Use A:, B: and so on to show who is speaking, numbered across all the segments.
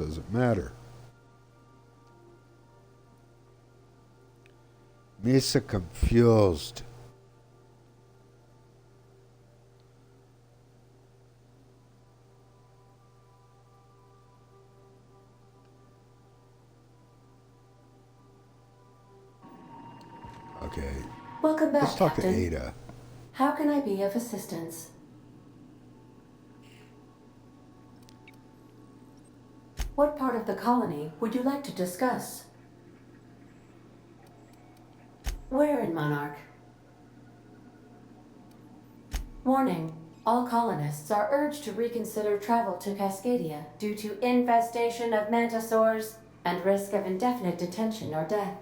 A: doesn't matter. Misa confused. Okay.
B: Welcome back,
A: Let's talk
B: Captain.
A: to Ada.
B: How can I be of assistance? What part of the colony would you like to discuss? Where in Monarch? Warning. All colonists are urged to reconsider travel to Cascadia due to infestation of mantisaurs and risk of indefinite detention or death.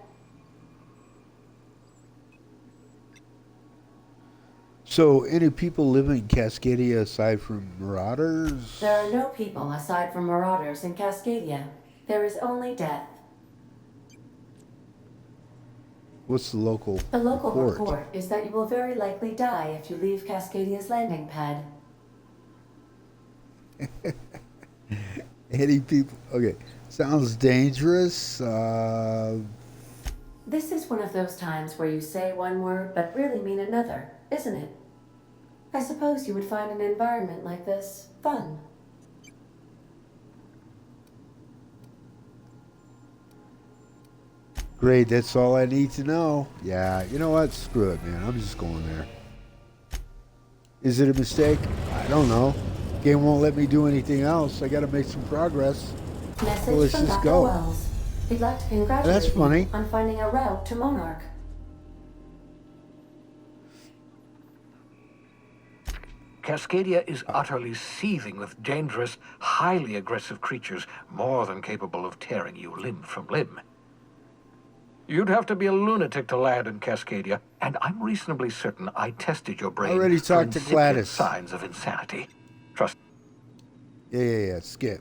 A: So, any people living in Cascadia aside from marauders?
B: There are no people aside from marauders in Cascadia. There is only death.
A: What's the local
B: The local
A: report?
B: report is that you will very likely die if you leave Cascadia's landing pad.
A: Any people? Okay. Sounds dangerous.
B: This is one of those times where you say one word but really mean another, isn't it? I suppose you would find an environment like this fun.
A: Great, that's all I need to know. Yeah, you know what? Screw it, man. I'm just going there. Is it a mistake? I don't know. Game won't let me do anything else. I gotta make some progress.
B: Message
A: So let's
B: from
A: just
B: Dr.
A: go.
B: Wells. He'd like to congratulate
A: That's funny.
B: you on finding a route to Monarch.
C: Cascadia is utterly seething with dangerous, highly aggressive creatures, more than capable of tearing you limb from limb. You'd have to be a lunatic to land in Cascadia, and I'm reasonably certain I tested your brain
A: Already
C: for
A: talked to
C: incipient
A: Gladys.
C: signs of insanity. Trust
A: Yeah. Skip.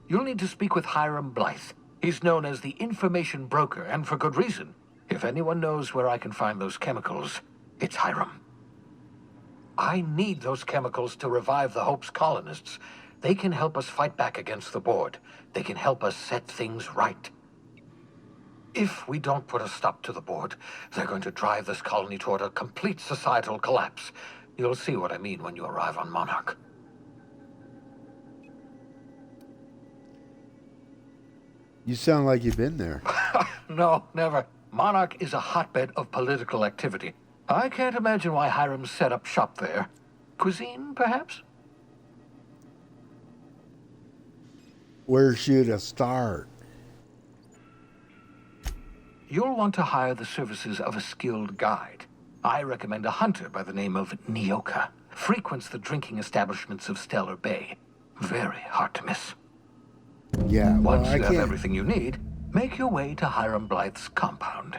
C: You'll need to speak with Hiram Blythe. He's known as the information broker, and for good reason. If anyone knows where I can find those chemicals, it's Hiram. I need those chemicals to revive the Hope's colonists. They can help us fight back against the Board. They can help us set things right. If we don't put a stop to the Board, they're going to drive this colony toward a complete societal collapse. You'll see what I mean when you arrive on Monarch.
A: You sound like you've been there.
C: No, never. Monarch is a hotbed of political activity. I can't imagine why Hiram set up shop there. Cuisine, perhaps?
A: Where should I start?
C: You'll want to hire the services of a skilled guide. I recommend a hunter by the name of Nyoka. Frequents the drinking establishments of Stellar Bay. Very hard to miss.
A: Yeah, well,
C: Once
A: I
C: you have
A: can't.
C: everything you need, make your way to Hiram Blythe's compound.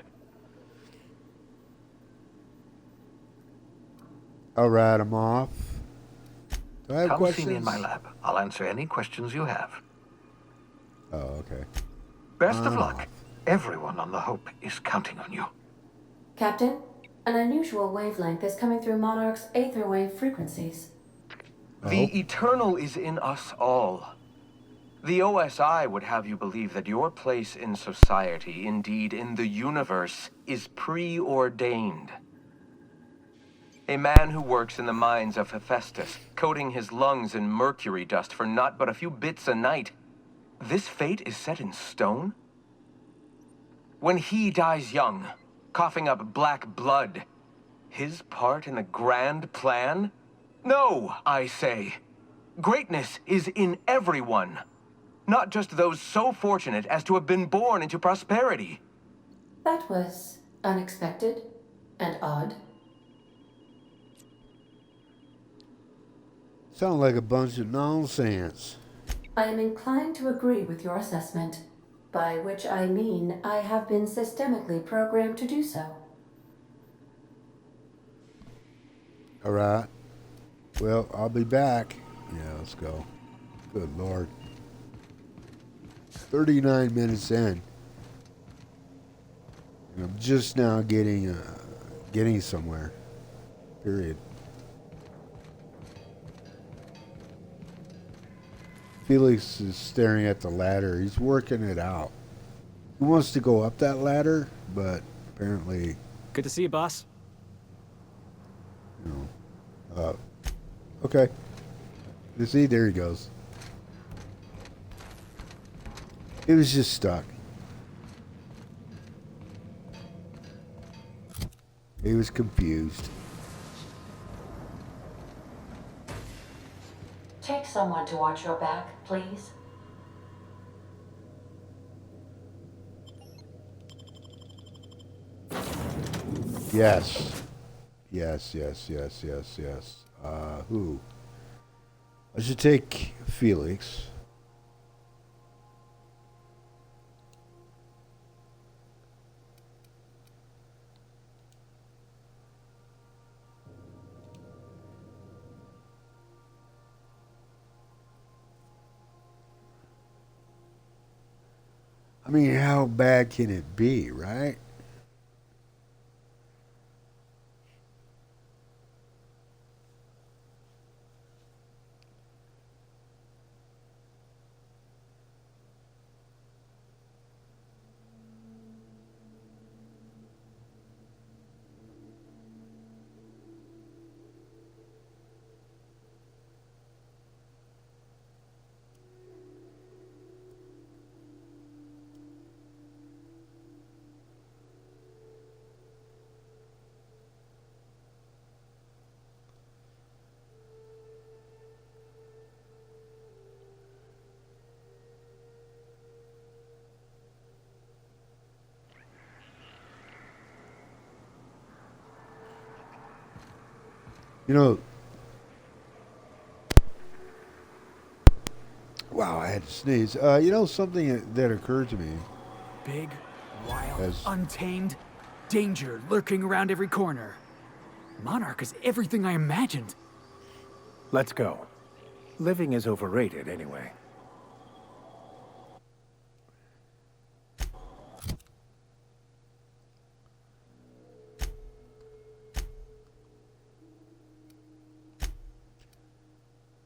A: All right, I'm off. Do I have
C: Come
A: questions?
C: see me in my lab. I'll answer any questions you have.
A: Oh, okay.
C: Best of
A: I'm
C: luck.
A: off.
C: Everyone on the Hope is counting on you.
B: Captain, an unusual wavelength is coming through Monarch's aether wave frequencies.
D: The eternal is in us all. The OSI would have you believe that your place in society, indeed in the universe, is preordained. A man who works in the mines of Hephaestus, coating his lungs in mercury dust for not but a few bits a night. This fate is set in stone? When he dies young, coughing up black blood, his part in the grand plan? No, I say. Greatness is in everyone. Not just those so fortunate as to have been born into prosperity.
B: That was unexpected and odd.
A: Sound like a bunch of nonsense.
B: I am inclined to agree with your assessment, by which I mean I have been systemically programmed to do so.
A: All right. Well, I'll be back. Yeah, let's go. Good Lord. 39 minutes in. And I'm just now getting somewhere. Period. Felix is staring at the ladder. He's working it out. He wants to go up that ladder, but apparently,
E: Good to see you, boss.
A: you know. Okay. You see, there he goes. He was just stuck. He was confused.
B: Take someone to watch your back, please.
A: Yes. Yes. Who? I should take Felix. I mean, how bad can it be, right? You know, wow, I had to sneeze. You know, something that occurred to me
E: Big, wild,
A: as
E: untamed, danger lurking around every corner. Monarch is everything I imagined.
F: Let's go. Living is overrated anyway.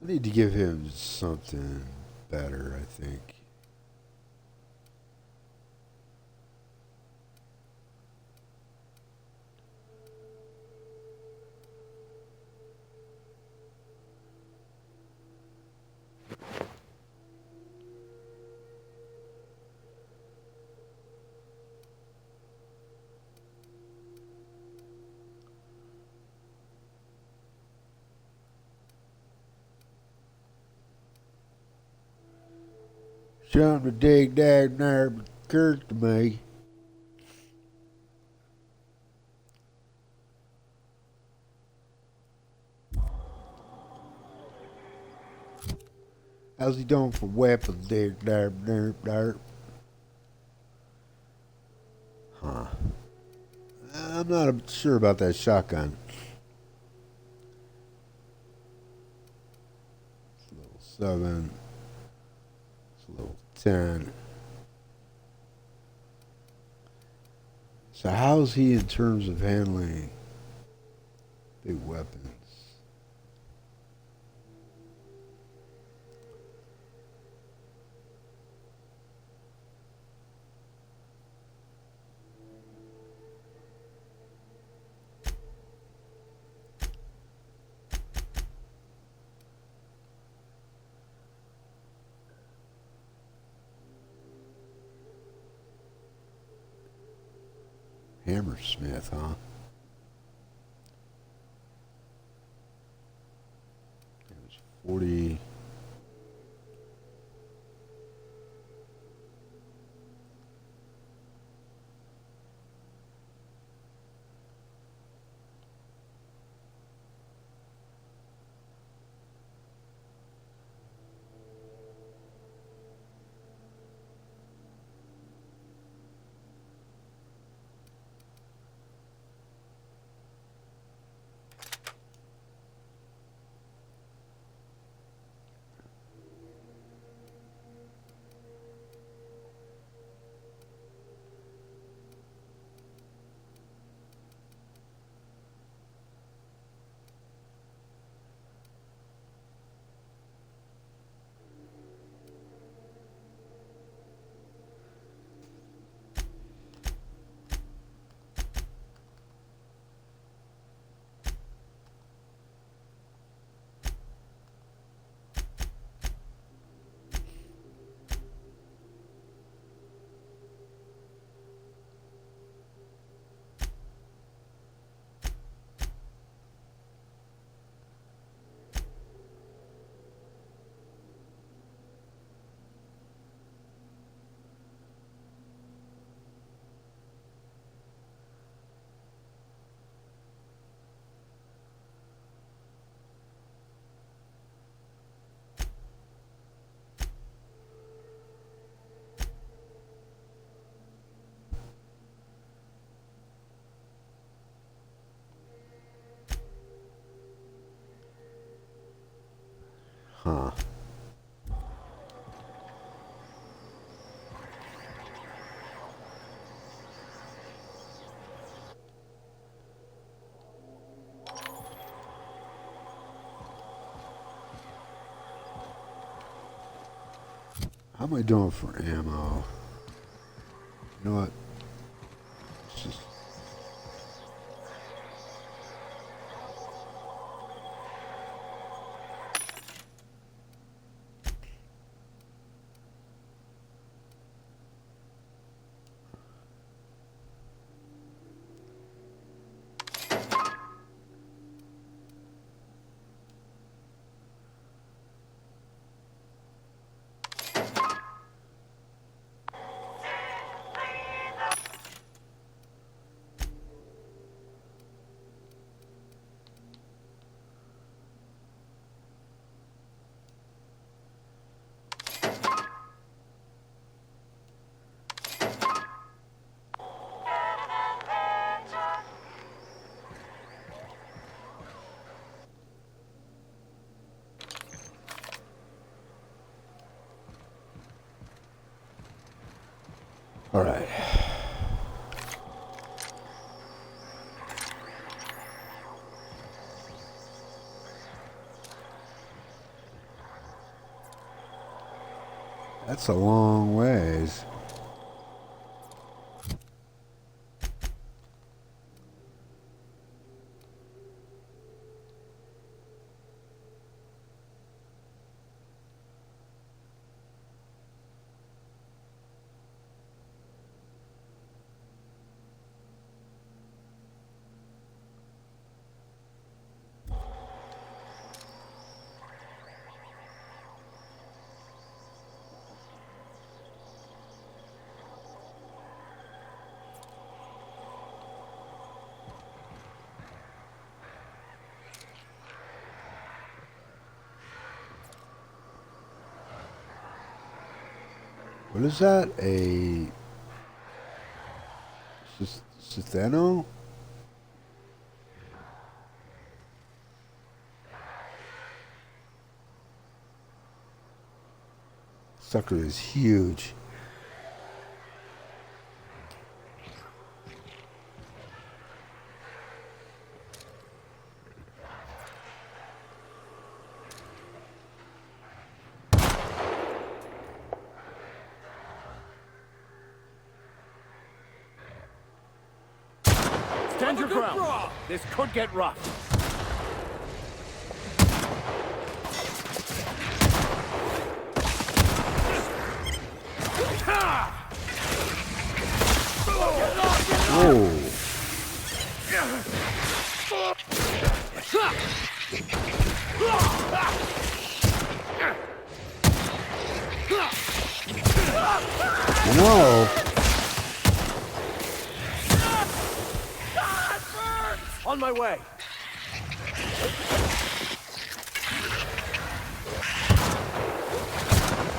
A: I need to give him something better, I think. Something to dig down there occurred to me. How's he doing for weapons there? Huh. I'm not sure about that shotgun. It's level 7. It's level 10. So how's he in terms of handling big weapons? Hammersmith, huh? It was 40. How am I doing for ammo? You know what? Let's just... All right. That's a long ways. What is that? A Citheno? Sucker is huge.
F: Stand your ground. This could get rough.
A: Whoa. No.
F: On my way.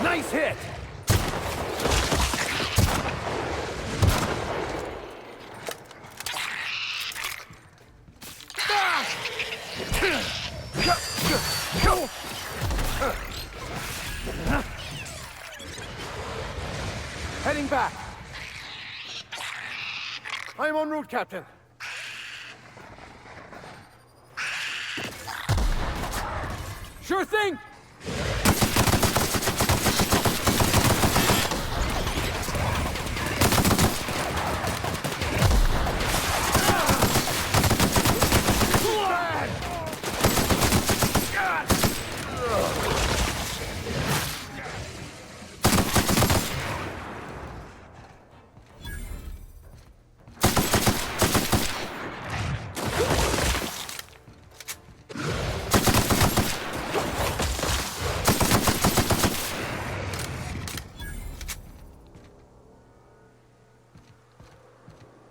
F: Nice hit. Heading back. I am en route, Captain. Sure thing!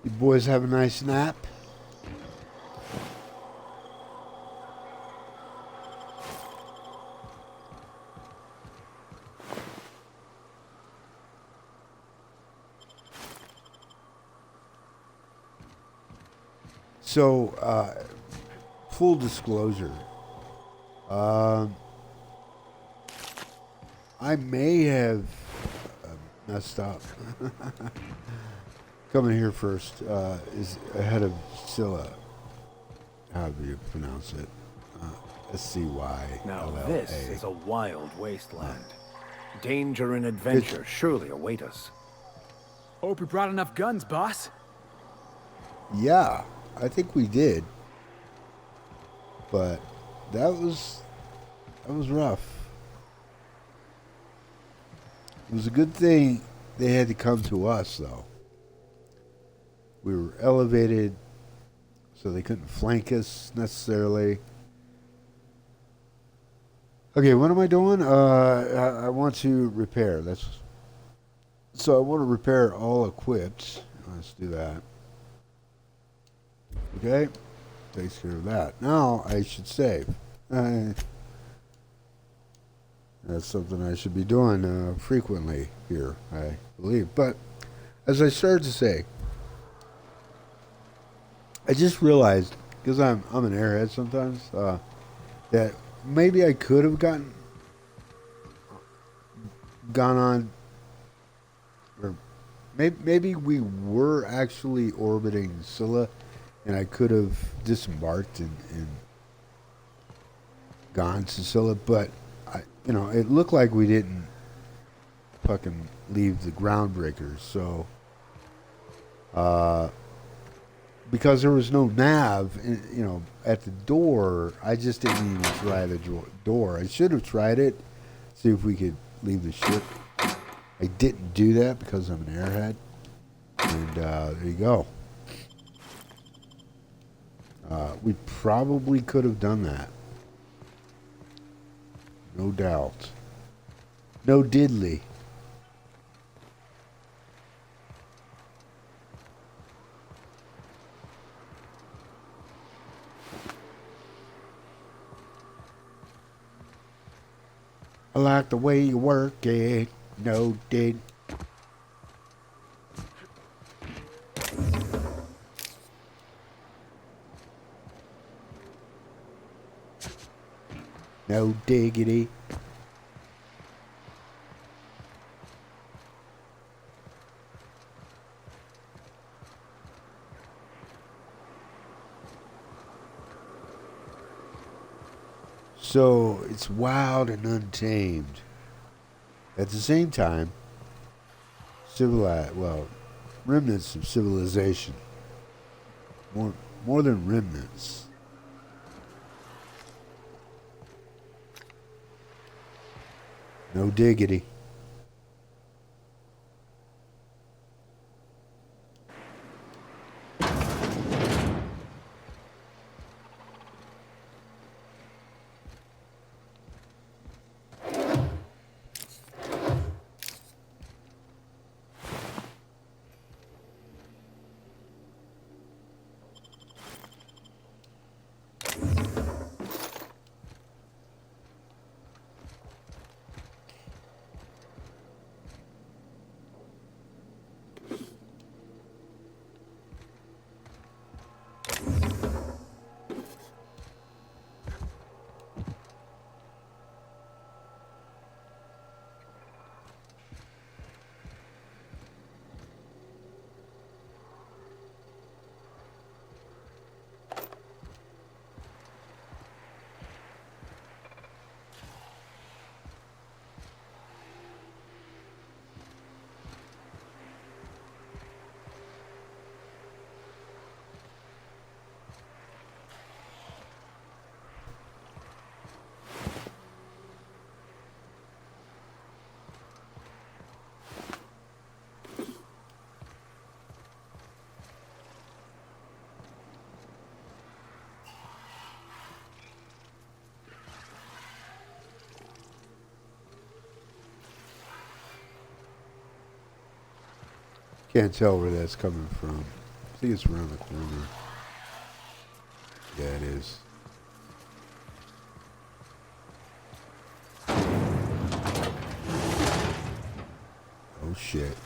A: You boys have a nice nap? So, full disclosure, I may have messed up. Coming here first is ahead of Scylla. How do you pronounce it? S-C-Y.
F: Now
A: L-L-A.
F: this is a wild wasteland. Danger and adventure surely await us.
E: Hope we brought enough guns, boss.
A: Yeah, I think we did. But that was rough. It was a good thing they had to come to us, though. We were elevated, so they couldn't flank us necessarily. Okay, what am I doing? I want to repair. So I want to repair all equipped. Let's do that. Okay, takes care of that. Now I should save. That's something I should be doing frequently here, I believe. But as I started to say, I just realized, because I'm an airhead sometimes, that maybe I could have gone on, or maybe we were actually orbiting Scylla, and I could have disembarked and gone to Scylla, but it looked like we didn't fucking leave the groundbreakers, so because there was no nav, at the door, I just didn't even try the door. I should have tried it, see if we could leave the ship. I didn't do that because I'm an airhead, and there you go. We probably could have done that. No doubt. No diddly. I like the way you work it. No did. No diggity. So it's wild and untamed. At the same time, remnants of civilization. More than remnants. No diggity. Can't tell where that's coming from. I think it's around the corner. Yeah, it is. Oh shit.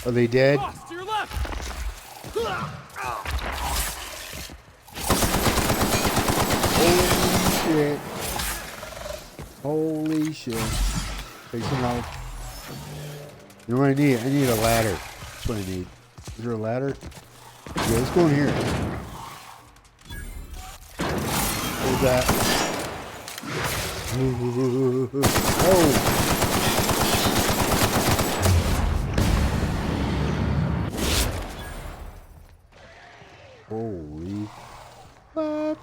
A: Are they dead?
E: Boss, to your left!
A: Shit. Holy shit. Take some help. You know what I need? I need a ladder. That's what I need. Is there a ladder? Yeah, let's go in here. Hold that. Oh! Holy fuck.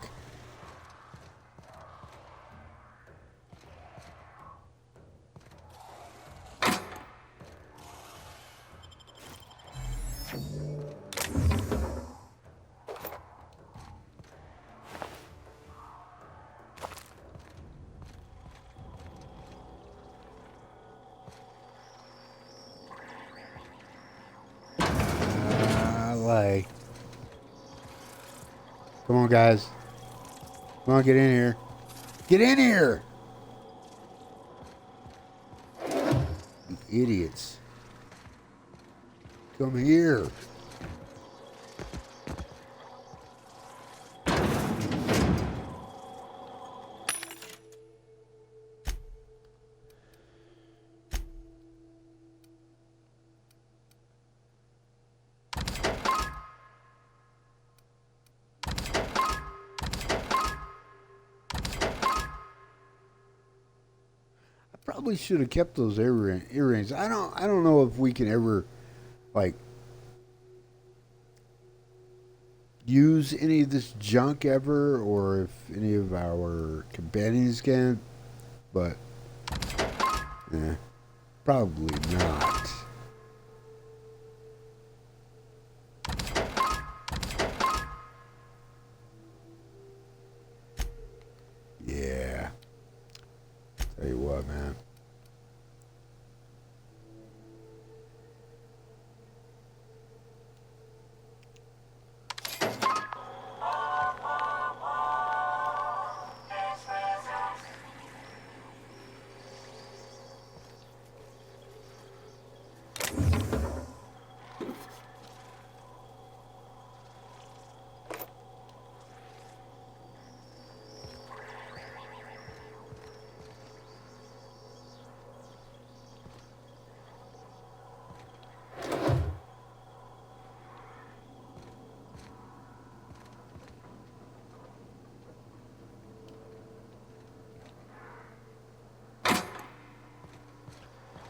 A: Like. Come on, guys. Come on, get in here. Get in here! You idiots. Come here. Probably should have kept those earrings. I don't know if we can ever like use any of this junk ever, or if any of our companions can, but probably not. Yeah. Tell you what, man.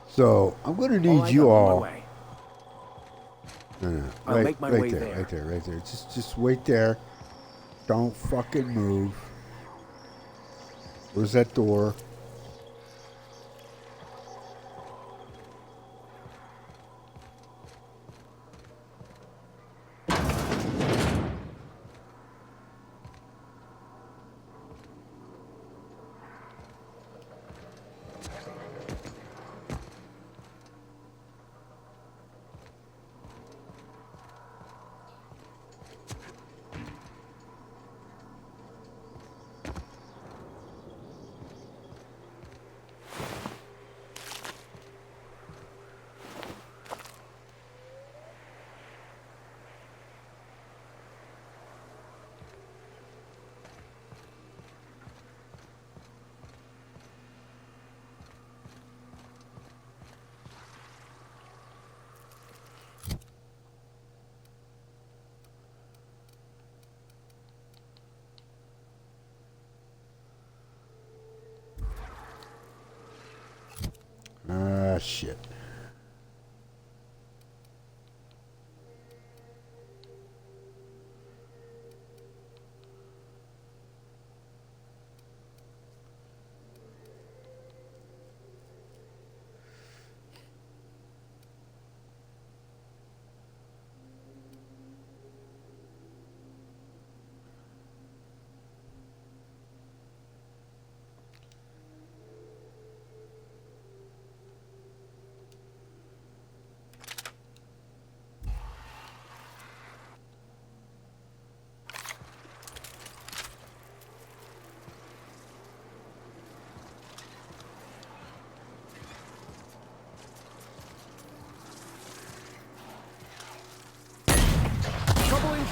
A: So I'm going to need you all. No,
F: I'll make my way
A: there,
F: there.
A: right there, right there. Just wait there. Don't fucking move. Where's that door? Ah, shit.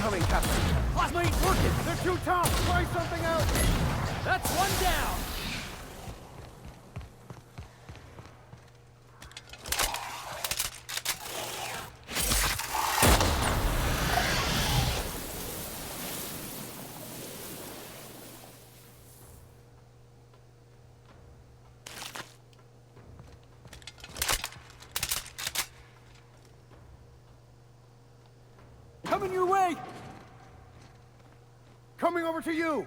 D: incoming, Captain.
E: Plasma ain't working!
F: They're too tough! Try something else!
E: That's one down!
F: Coming your way! Coming over to you!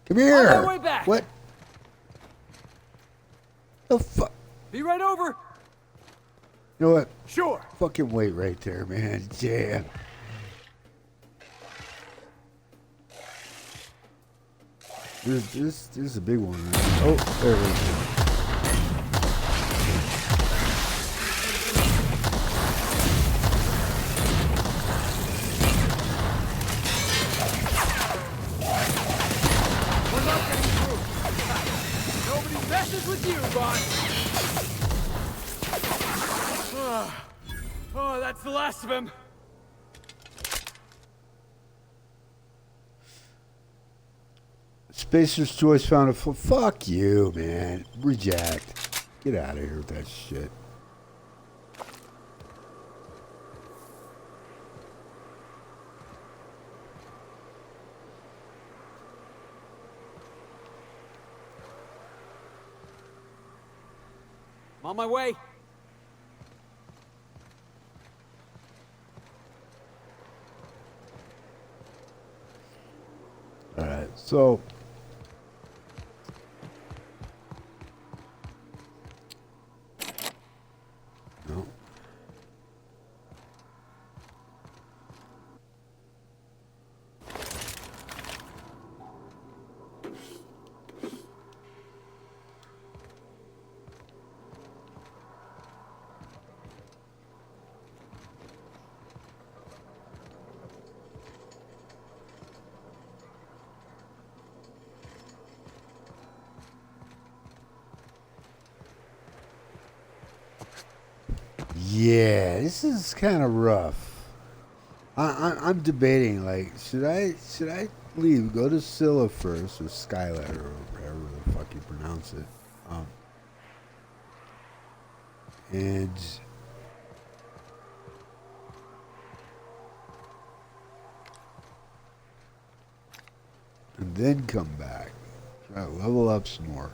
A: Come here.
E: On my way back.
A: What? The fuck?
E: Be right over!
A: You know what?
F: Sure!
A: Fucking wait right there, man. Damn. This is a big one. Right? Oh, there it is.
E: We're not getting through! Nobody messes with you, Bond! Oh, that's the last of him!
A: Spacer's Choice found a fuck you, man. Reject. Get out of here with that shit.
E: I'm on my way.
A: Alright, so no. Yeah, this is kind of rough. I'm debating, like, should I leave, go to Scylla first, or Skylar, or whatever the fuck you pronounce it, and then come back, try to level up some more.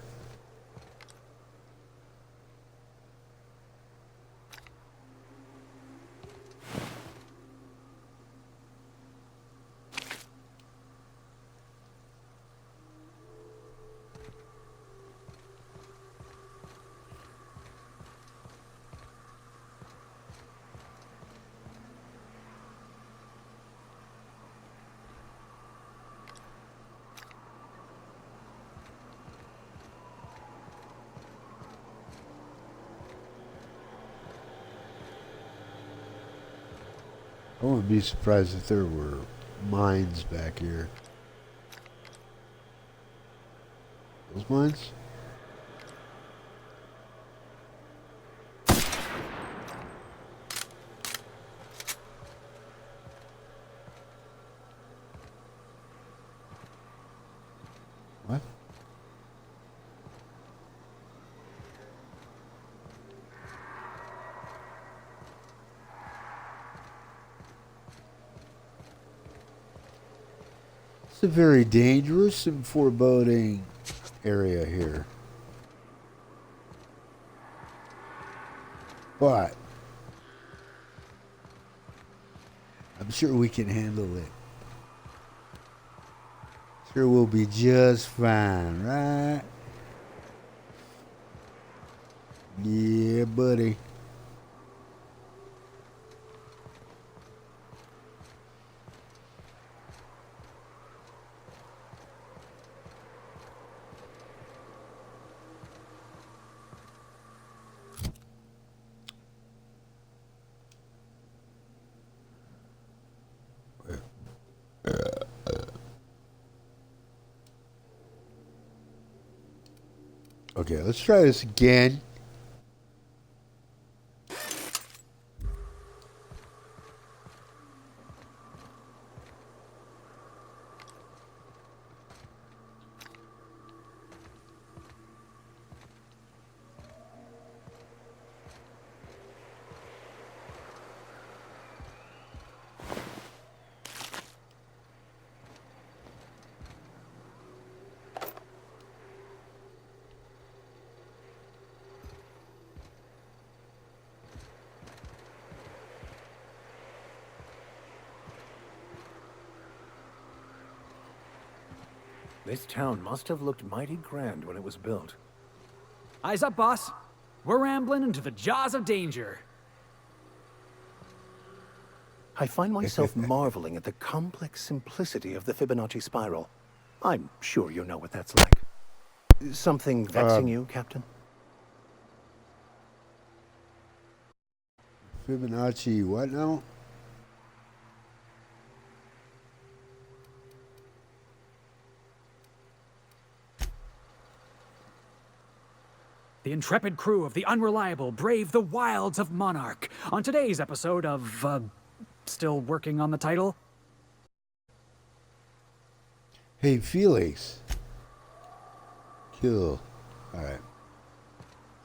A: I wouldn't be surprised if there were mines back here. Those mines? What? It's a very dangerous and foreboding area here. But I'm sure we can handle it. Sure we'll be just fine, right? Yeah, buddy. Okay, let's try this again.
F: This town must have looked mighty grand when it was built.
E: Eyes up, boss. We're rambling into the jaws of danger.
F: I find myself marveling at the complex simplicity of the Fibonacci spiral. I'm sure you know what that's like. Something vexing you, Captain?
A: Fibonacci, what now?
E: The intrepid crew of the Unreliable brave the wilds of Monarch on today's episode of, still working on the title?
A: Hey, Felix. Kill. Alright.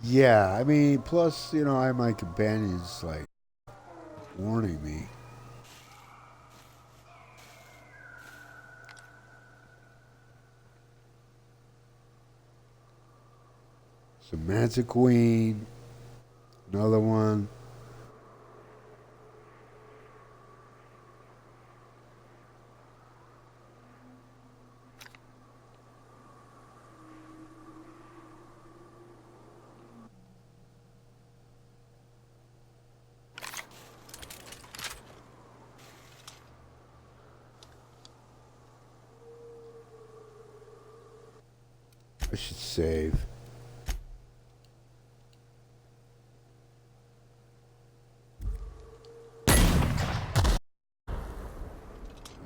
A: Yeah, I mean, plus, you know, I have my companions, like, warning me. So, Mantiqueen. Another one. I should save.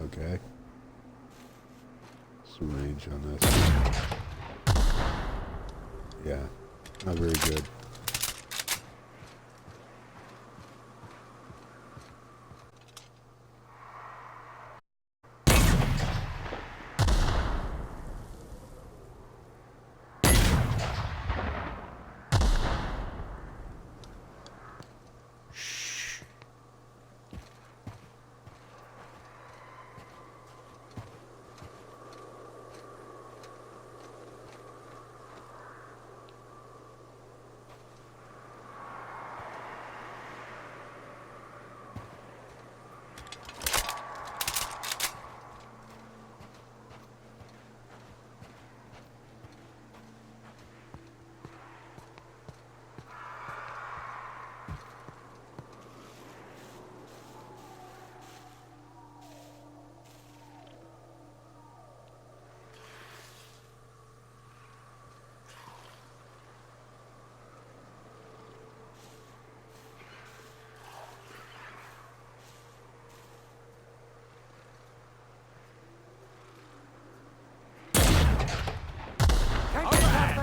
A: Okay. What's the range on this? Yeah, not very good.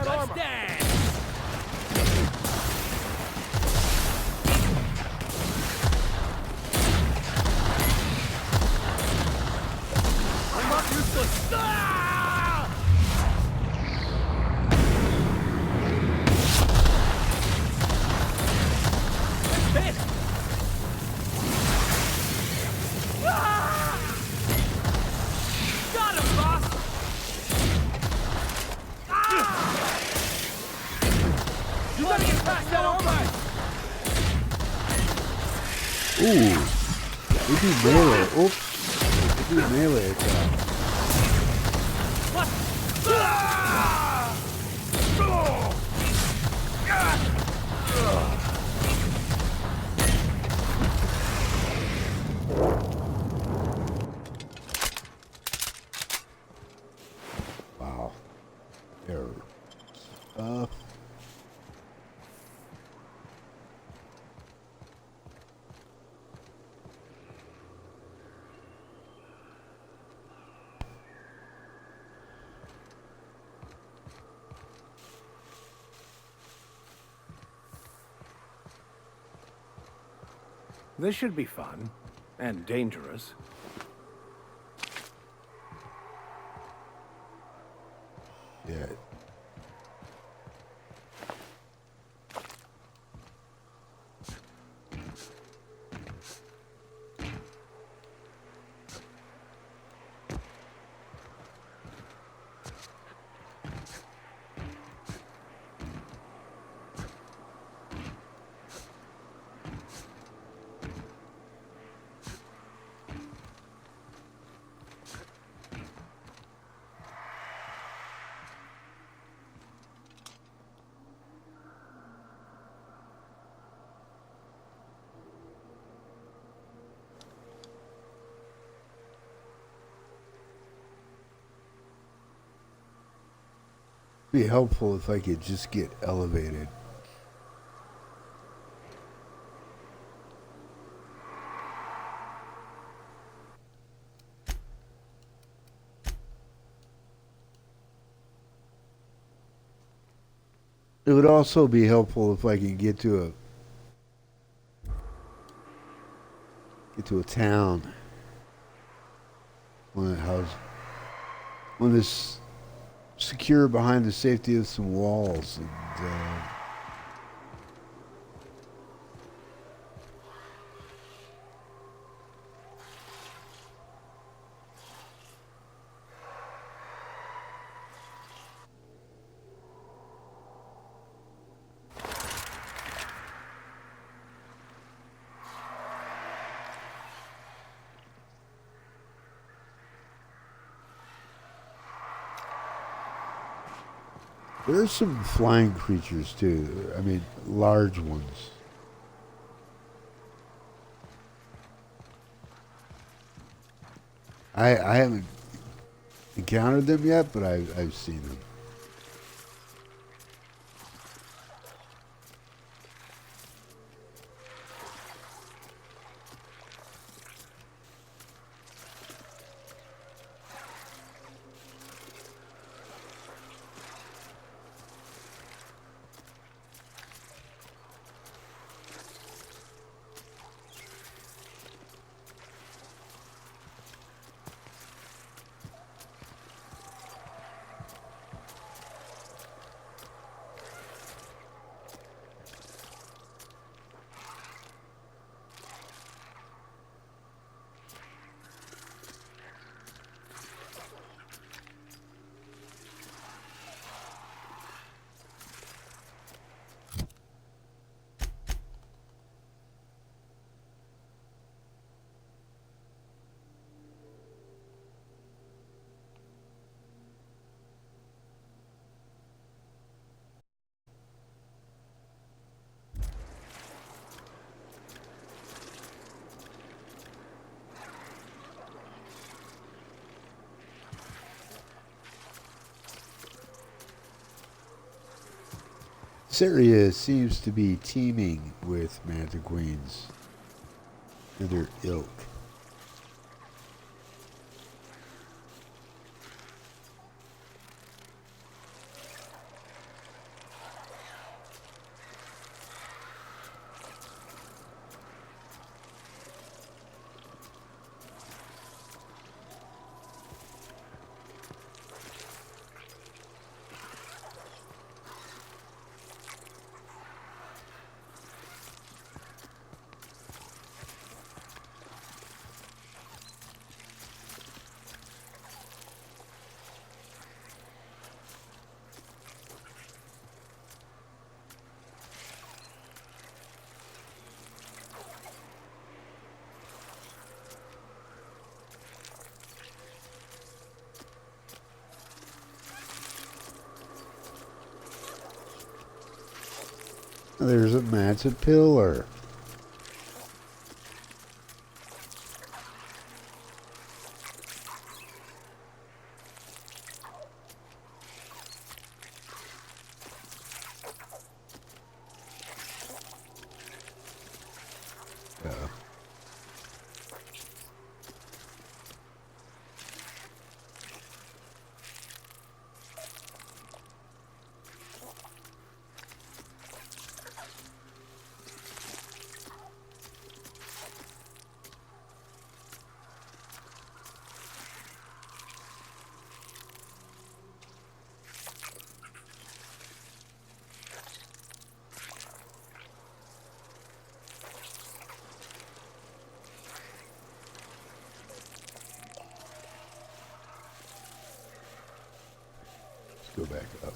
E: Let's dance! I'm not useless! Ah! Hit! Ah! Got him, boss! You gotta get past that armor!
A: Ooh. We do melee. Oops. We do melee attack.
E: What?
A: Wow. Error.
F: This should be fun. And dangerous.
A: Yeah. Be helpful if I could just get elevated. It would also be helpful if I can get to a town. One is secure behind the safety of some walls and there's some flying creatures too. I mean, large ones. I haven't encountered them yet, but I've seen them. This area seems to be teeming with mantiqueens and their ilk. There's a massive pillar. Go back up.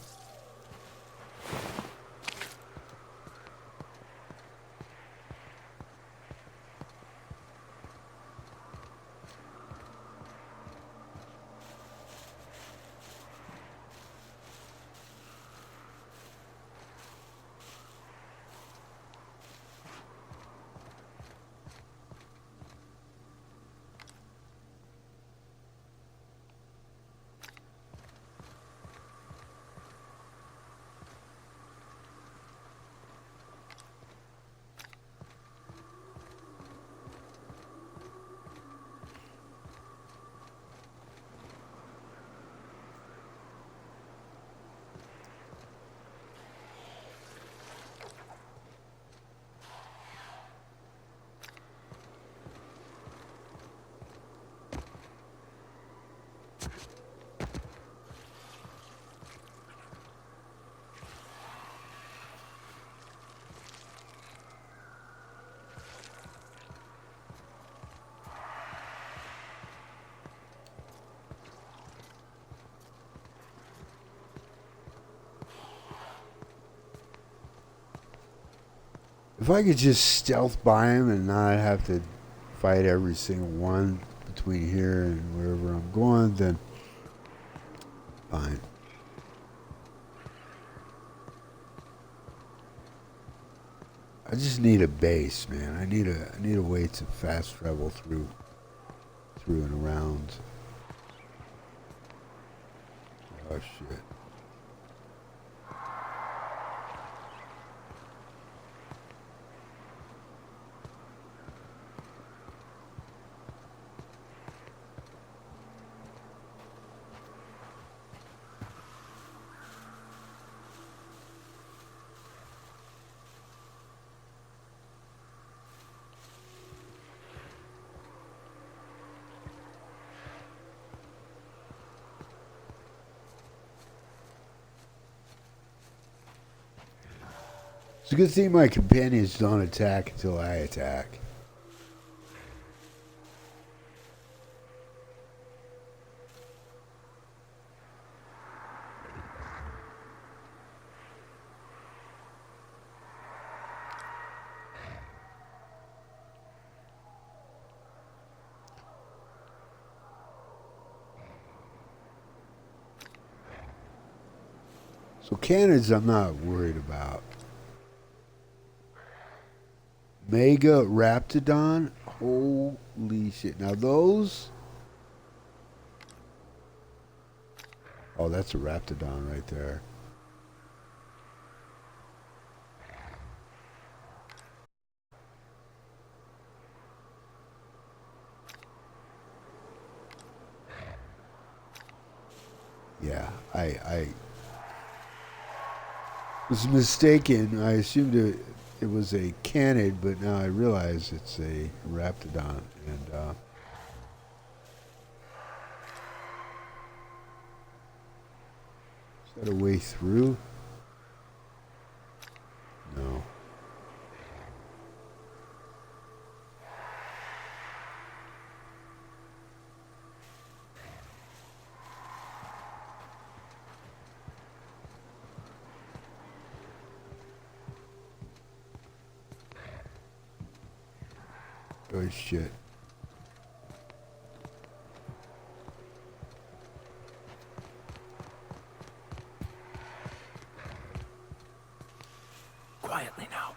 A: If I could just stealth by him and not have to fight every single one between here and wherever I'm going, then fine. I just need a base, man. I need a way to fast travel through and around. Oh shit. It's a good thing my companions don't attack until I attack. So cannons I'm not worried about. Mega raptidon? Holy shit. Now those... Oh, that's a raptidon right there. Yeah, I was mistaken. I assumed it was a canid, but now I realize it's a raptidon. And is that a way through? No. Oh shit.
E: Quietly now.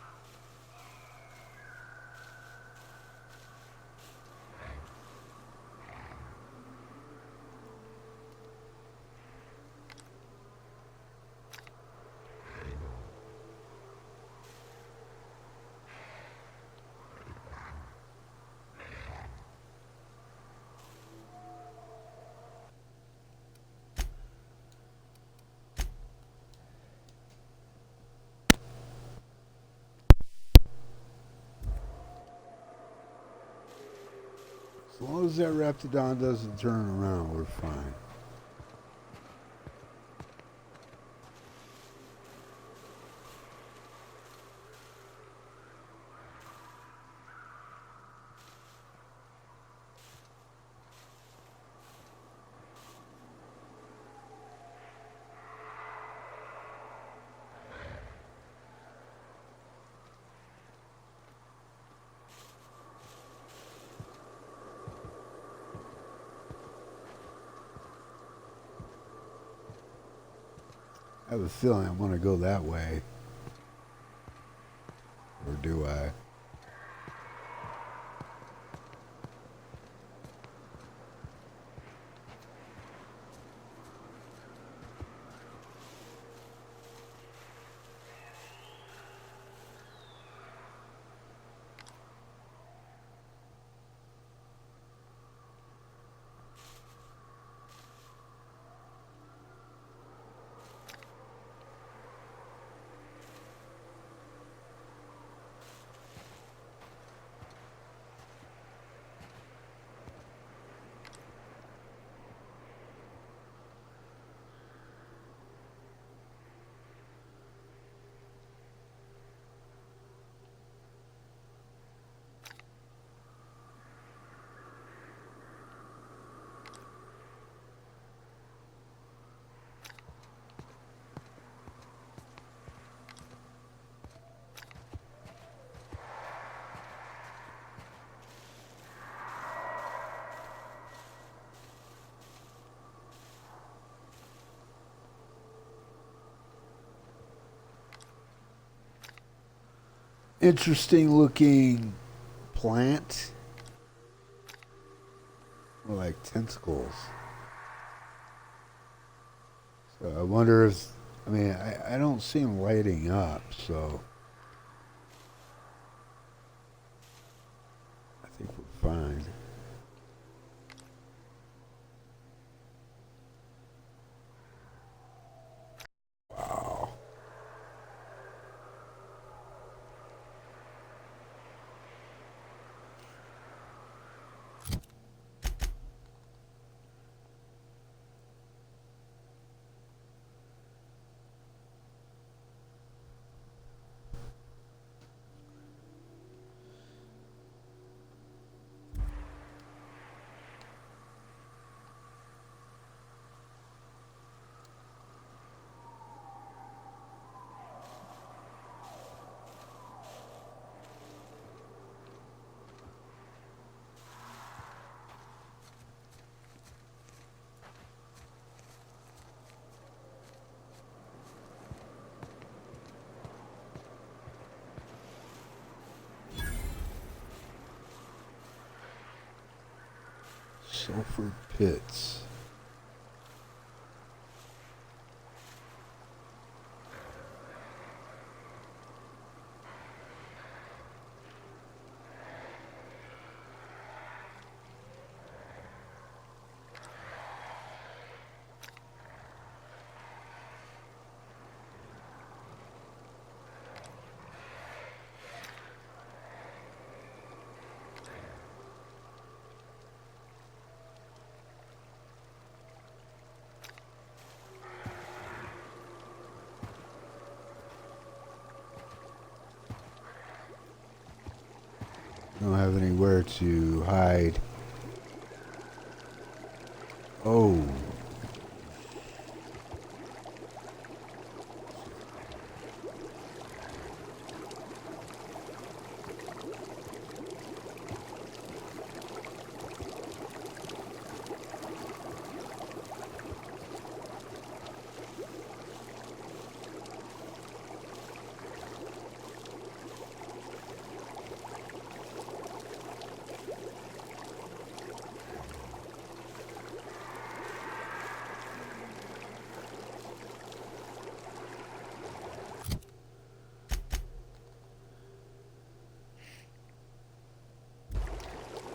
A: As long as that raptidon doesn't turn around, we're fine. I have a feeling I want to go that way. Or do I? interesting looking plant. More like tentacles. So I wonder if, I mean, I don't see them lighting up, so I think we're fine. Wow. Sulfur pits. Don't have anywhere to hide. Oh.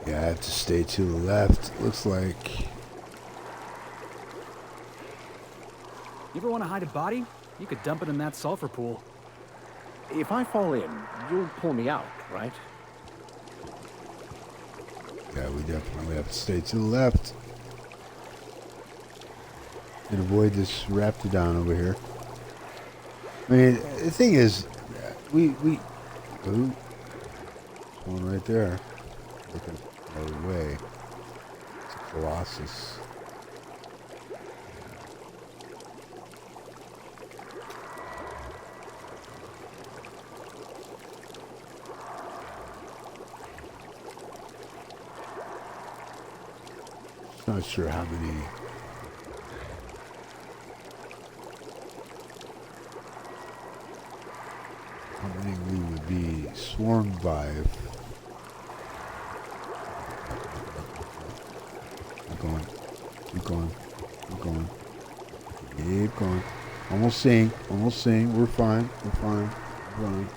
A: Yeah, I have to stay to the left. Looks like.
E: You ever want to hide a body? You could dump it in that sulfur pool.
F: If I fall in, you'll pull me out, right?
A: Yeah, we definitely have to stay to the left. And avoid this raptidon over here. I mean, the thing is, ooh, there's one right there. Looking our way. It's a colossus. Not sure how many. We would be swarmed by if. Keep going. Keep going. Keep going. Keep going. Almost seeing. Almost seeing. We're fine. We're fine. We're fine.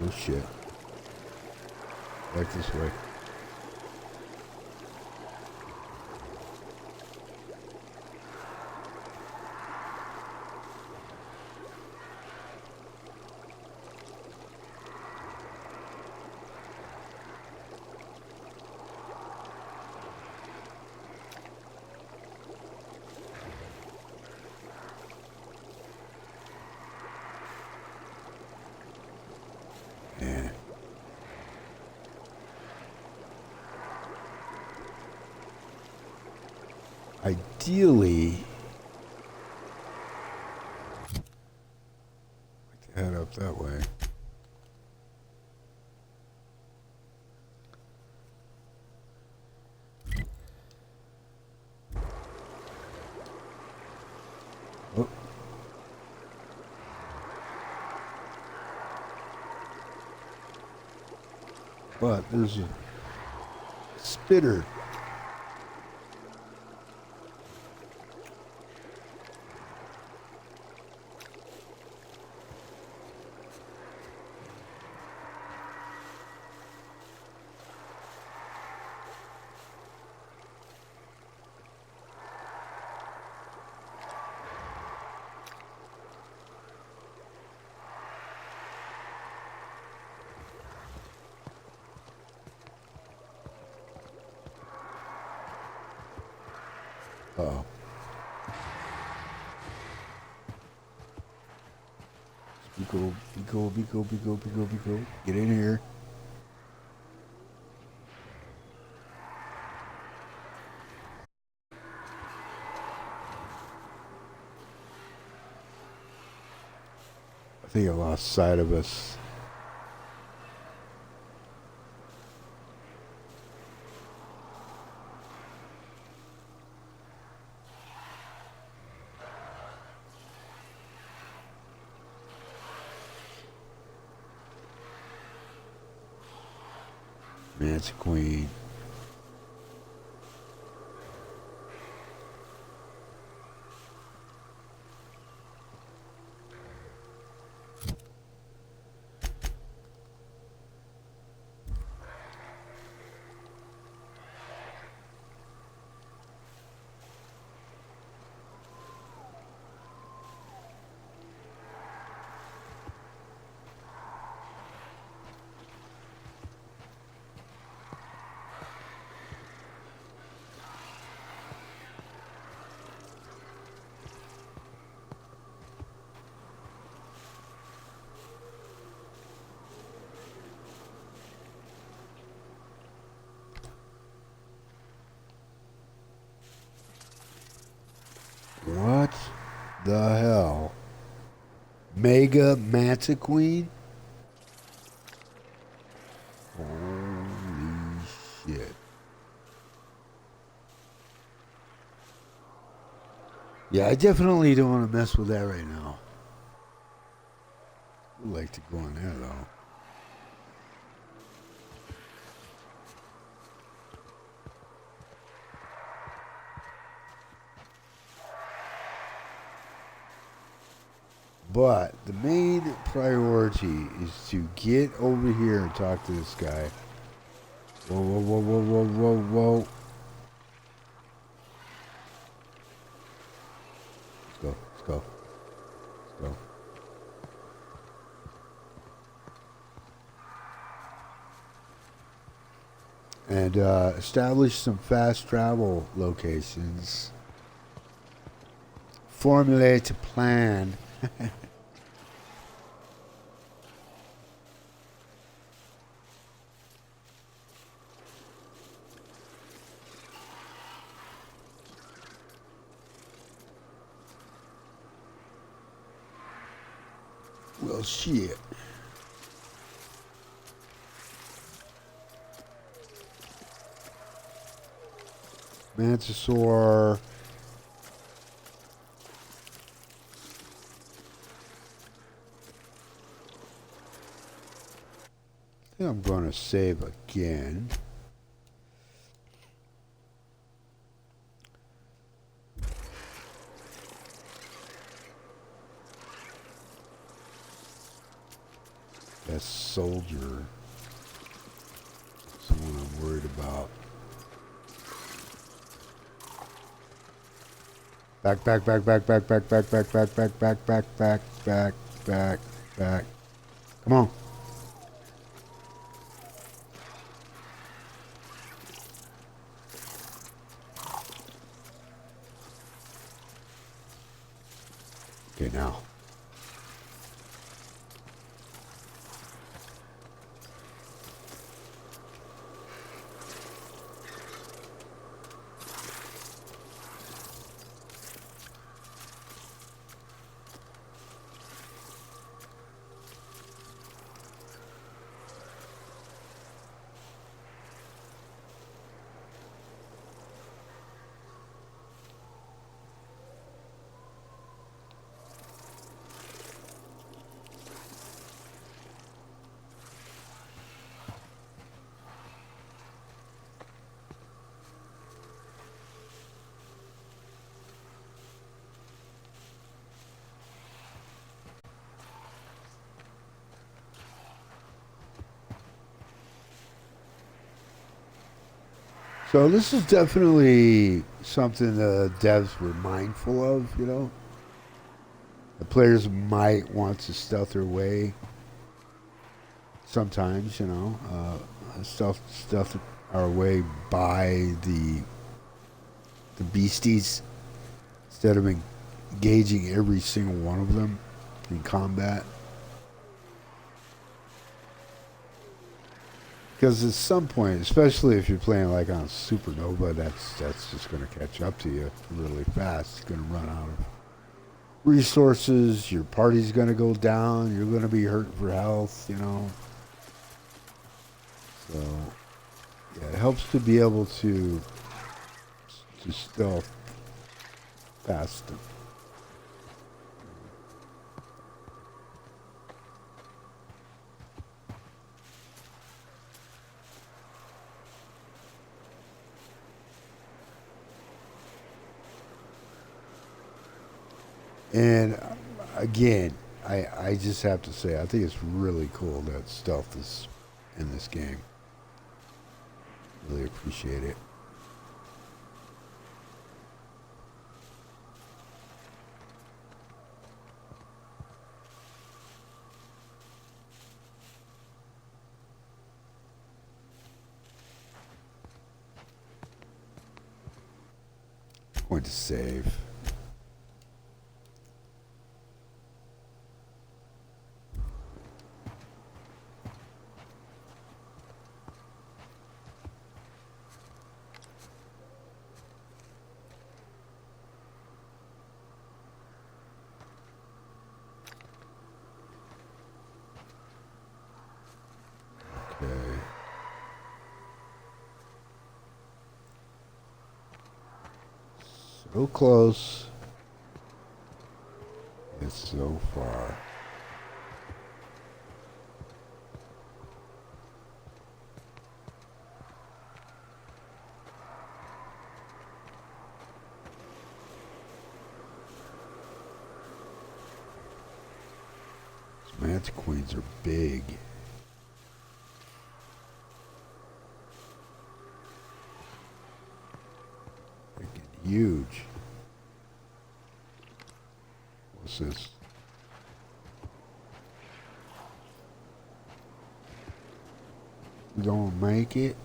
A: Oh shit. Back this way. Yeah. Ideally, I'd like to head up that way. But there's a spitter. Uh-oh. Be go. Get in here. I think I lost sight of us. Mantiqueen. What the hell? Mega Mantiqueen? Holy shit. Yeah, I definitely don't want to mess with that right now. I'd like to go in there though. But the main priority is to get over here and talk to this guy. Whoa. Let's go. And establish some fast travel locations. Formulate a plan. Well, shit. Mantisaur. I think I'm going to save again. That soldier. Someone I'm worried about. Back. Come on. Okay, now. So this is definitely something the devs were mindful of, you know. The players might want to stealth their way sometimes, you know, stealth our way by the beasties instead of engaging every single one of them in combat. Because at some point, especially if you're playing like on Supernova, that's just going to catch up to you really fast. It's going to run out of resources. Your party's going to go down. You're going to be hurting for health, you know. So, yeah, it helps to be able to stealth past them. And again, I just have to say, I think it's really cool that stealth is in this game. Really appreciate it. I'm going to save. Okay. So close. It's so far. These Mantiqueens are big. Freaking huge. What's this? You gonna make it?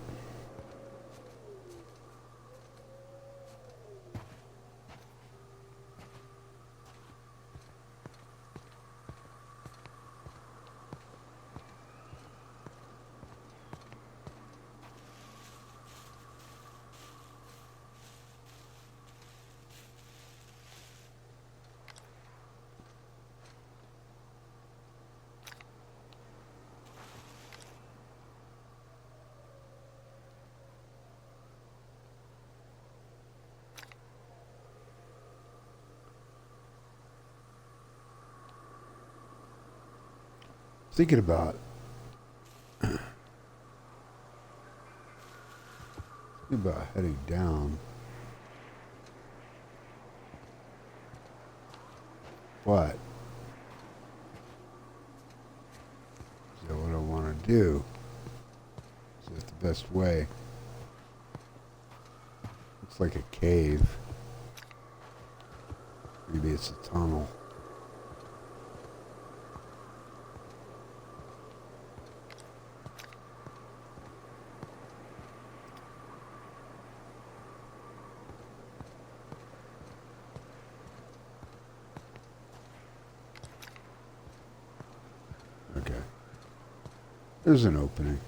A: Thinking about heading down. What? Is that what I want to do? Is that the best way? Looks like a cave. Maybe it's a tunnel. Okay. There's an opening.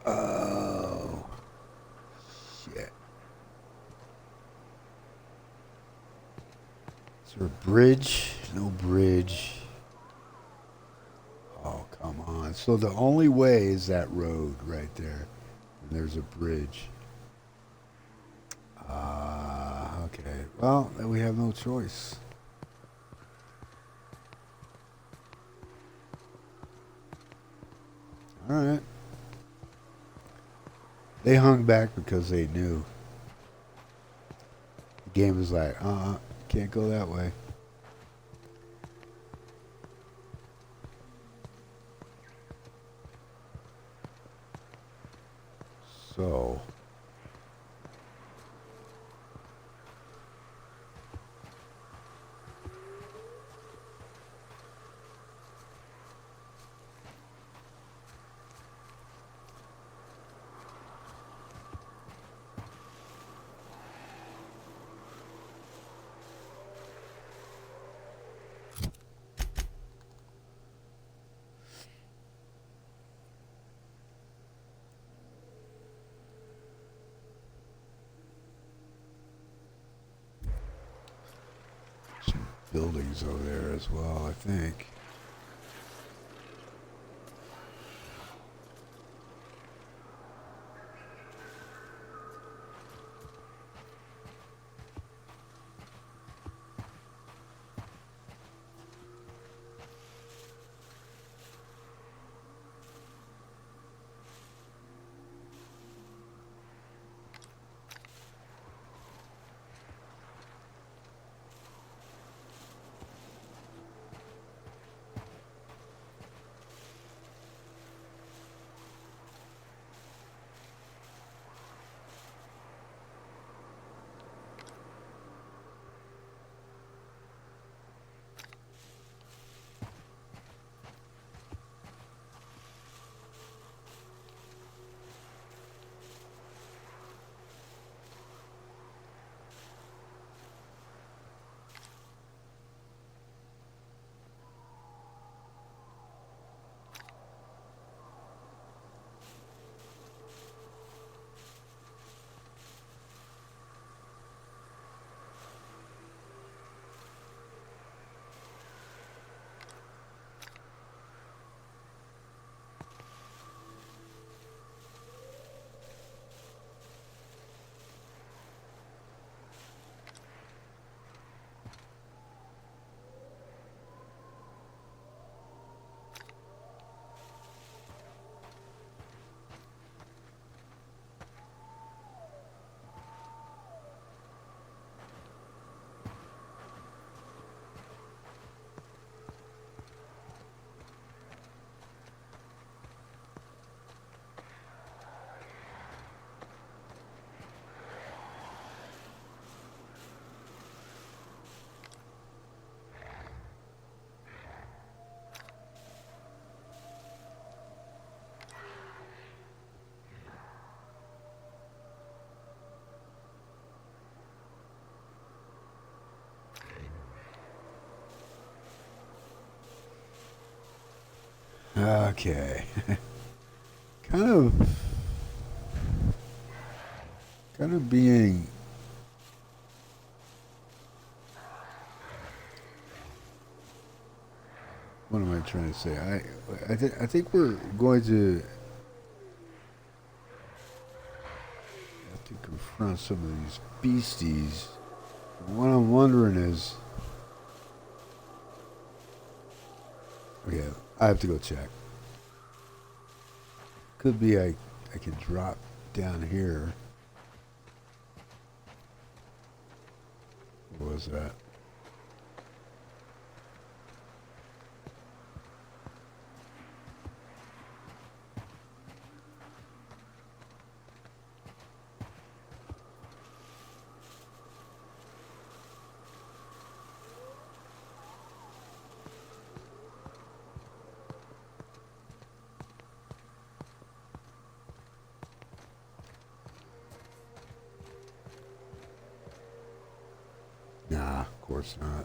A: Oh, shit. Is there a bridge? No bridge. Oh, come on. So the only way is that road right there. And there's a bridge. Okay. Well, then we have no choice. All right. They hung back because they knew. The game was like, can't go that way. So... buildings over there as well, I think. Okay. kind of being what am I trying to say? I think we're going to have to confront some of these beasties. What I'm wondering is, okay, I have to go check. Could be I can drop down here. What was that? Nah, of course not.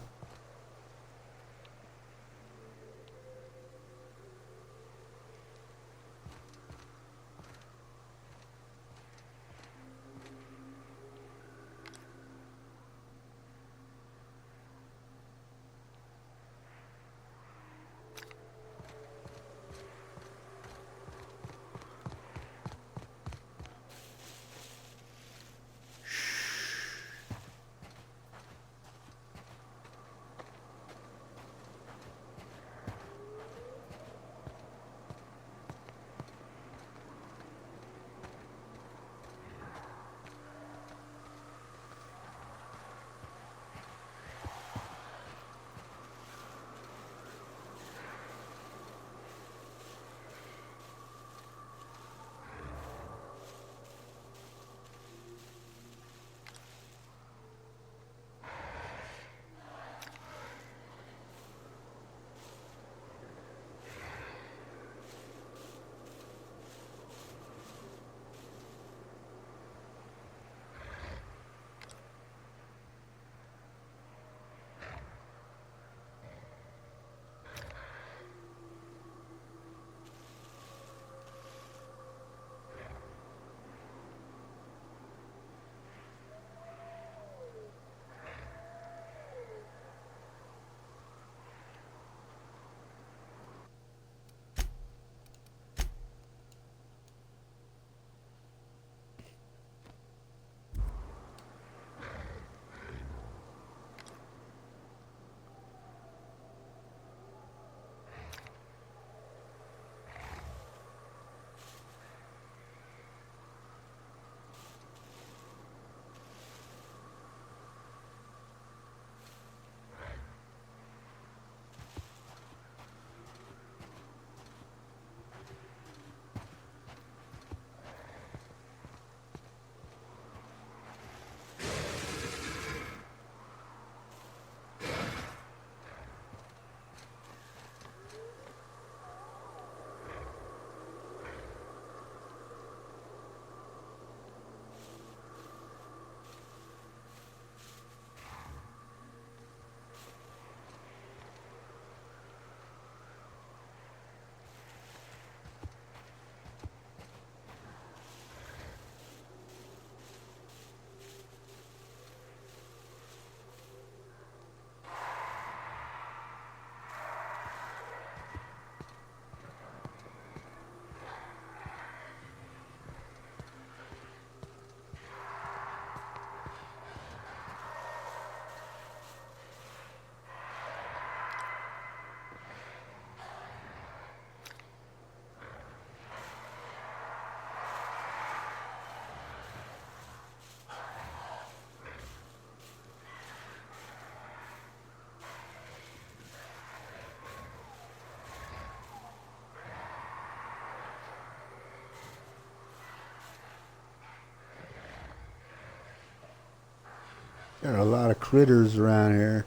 A: Got a lot of critters around here.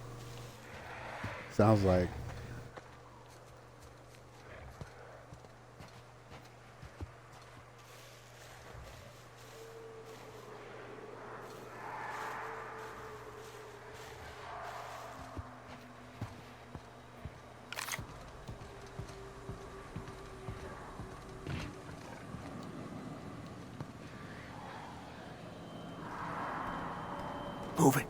A: Sounds like.
F: Moving.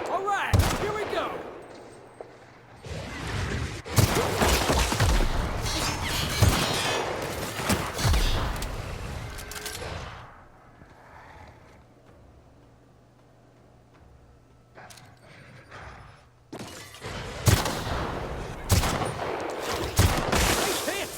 E: All right, here we go. Nice hit.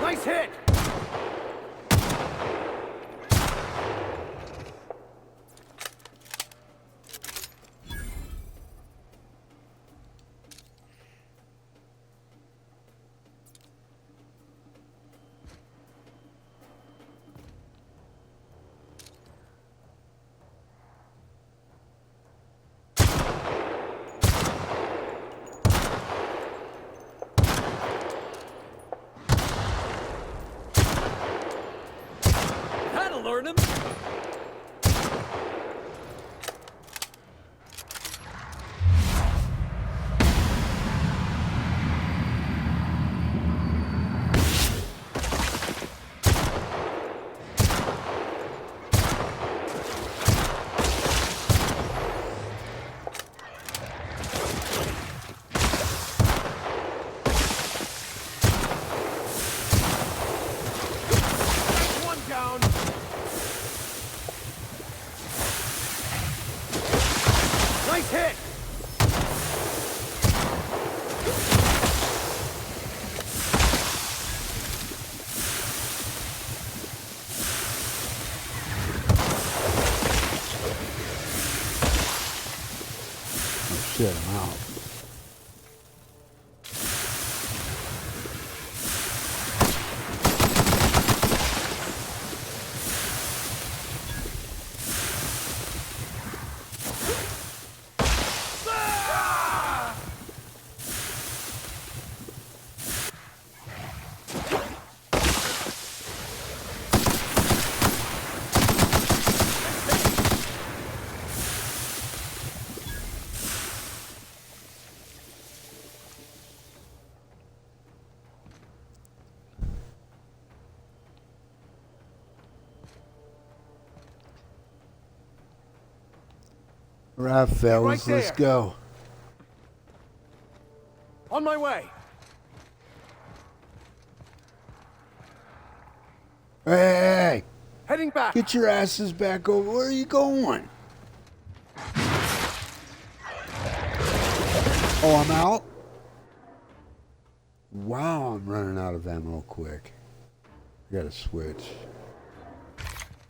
E: Nice hit! That'll learn him! One down! Nice hit!
A: Oh shit, I'm out. All right, fellas,
F: Right
A: let's
F: there.
A: go.
F: On my way.
A: Hey,
F: Heading back.
A: get your asses back over. Where are you going? Oh, I'm out? Wow, I'm running out of ammo quick. I gotta switch.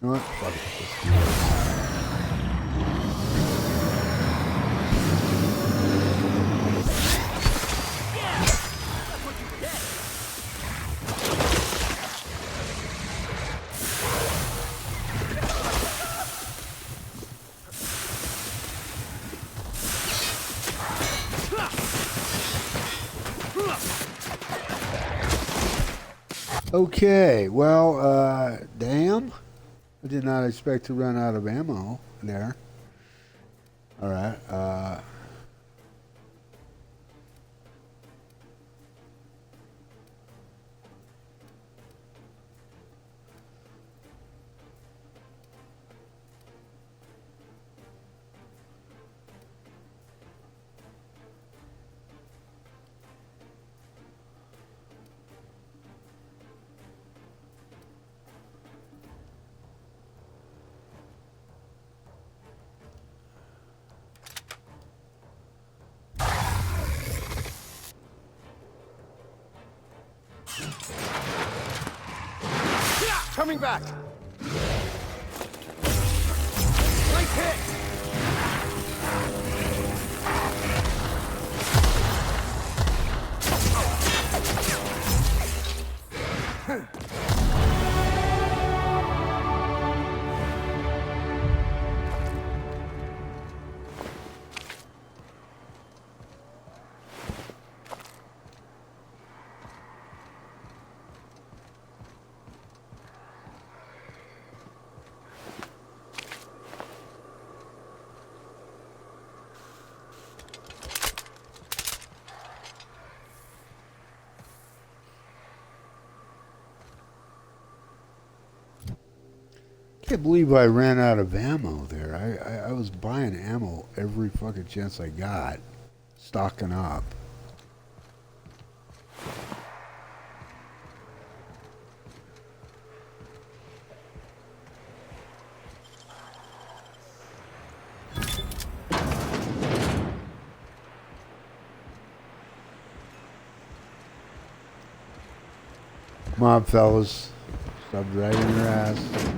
A: You know what? Fuck it. Let's do this. Okay, well, damn. I did not expect to run out of ammo there. Alright,
F: Coming back. Nice hit.
A: can't believe I ran out of ammo there. I was buying ammo every fucking chance I got. Stocking up. Come on, fellas. Stop dragging your ass.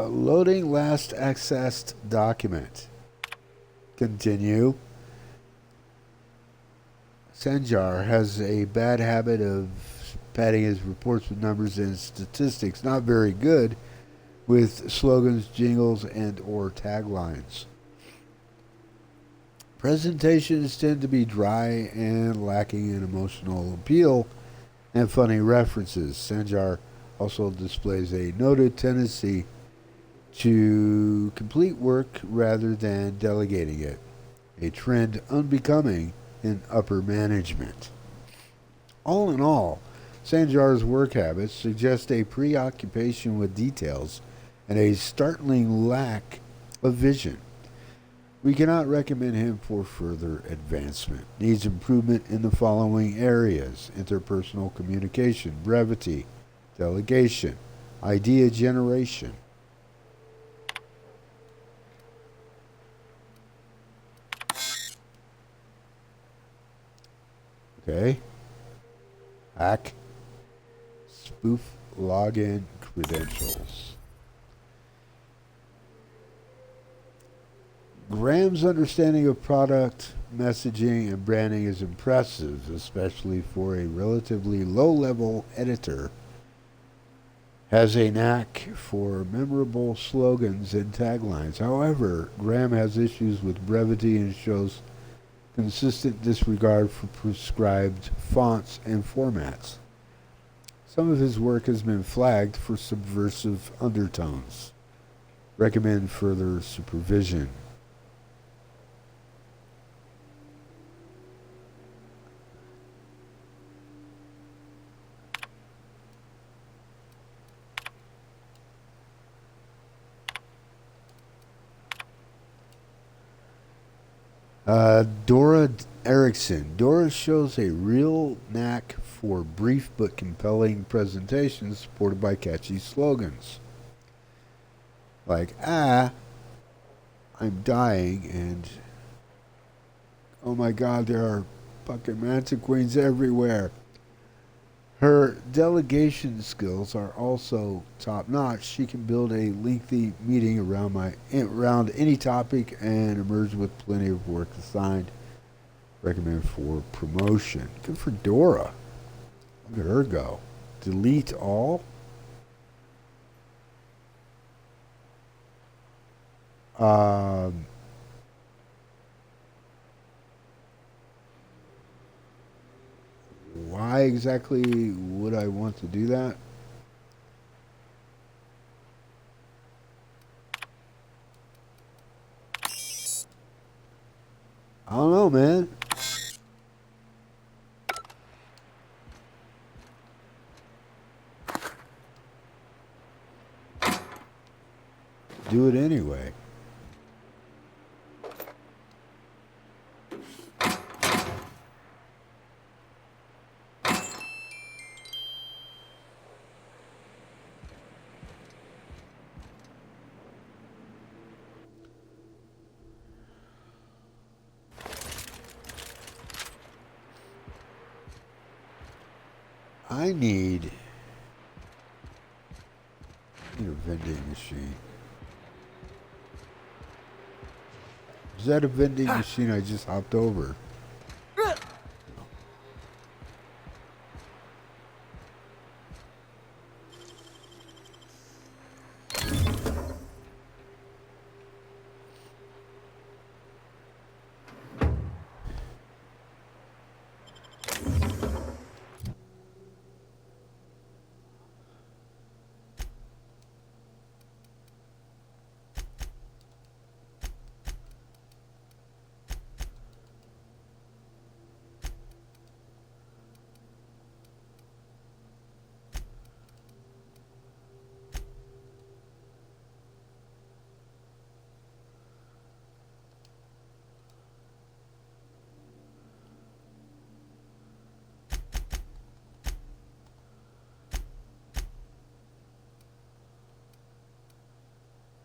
A: Loading last accessed document. Continue. Sanjar has a bad habit of padding his reports with numbers and statistics. Not very good with slogans, jingles, and or taglines. Presentations tend to be dry and lacking in emotional appeal and funny references. Sanjar also displays a noted tendency to complete work rather than delegating it, a trend unbecoming in upper management. All in all, Sanjar's work habits suggest a preoccupation with details and a startling lack of vision. We cannot recommend him for further advancement. Needs improvement in the following areas: interpersonal communication, brevity, delegation, idea generation. Okay. Hack. Spoof login credentials. Graham's understanding of product messaging and branding is impressive, especially for a relatively low-level editor. Has a knack for memorable slogans and taglines. However, Graham has issues with brevity and shows consistent disregard for prescribed fonts and formats. Some of his work has been flagged for subversive undertones. Recommend further supervision. Dora Erickson. Dora shows a real knack for brief but compelling presentations supported by catchy slogans. Like, I'm dying, and oh my god, there are fucking Mantiqueens everywhere. Her delegation skills are also top notch. She can build a lengthy meeting around any topic and emerge with plenty of work assigned. Recommend for promotion. Good for Dora. Look at her go. Delete all. Why exactly would I want to do that? I don't know, man. Do it anyway. I need a vending machine. Is that a vending machine I just hopped over?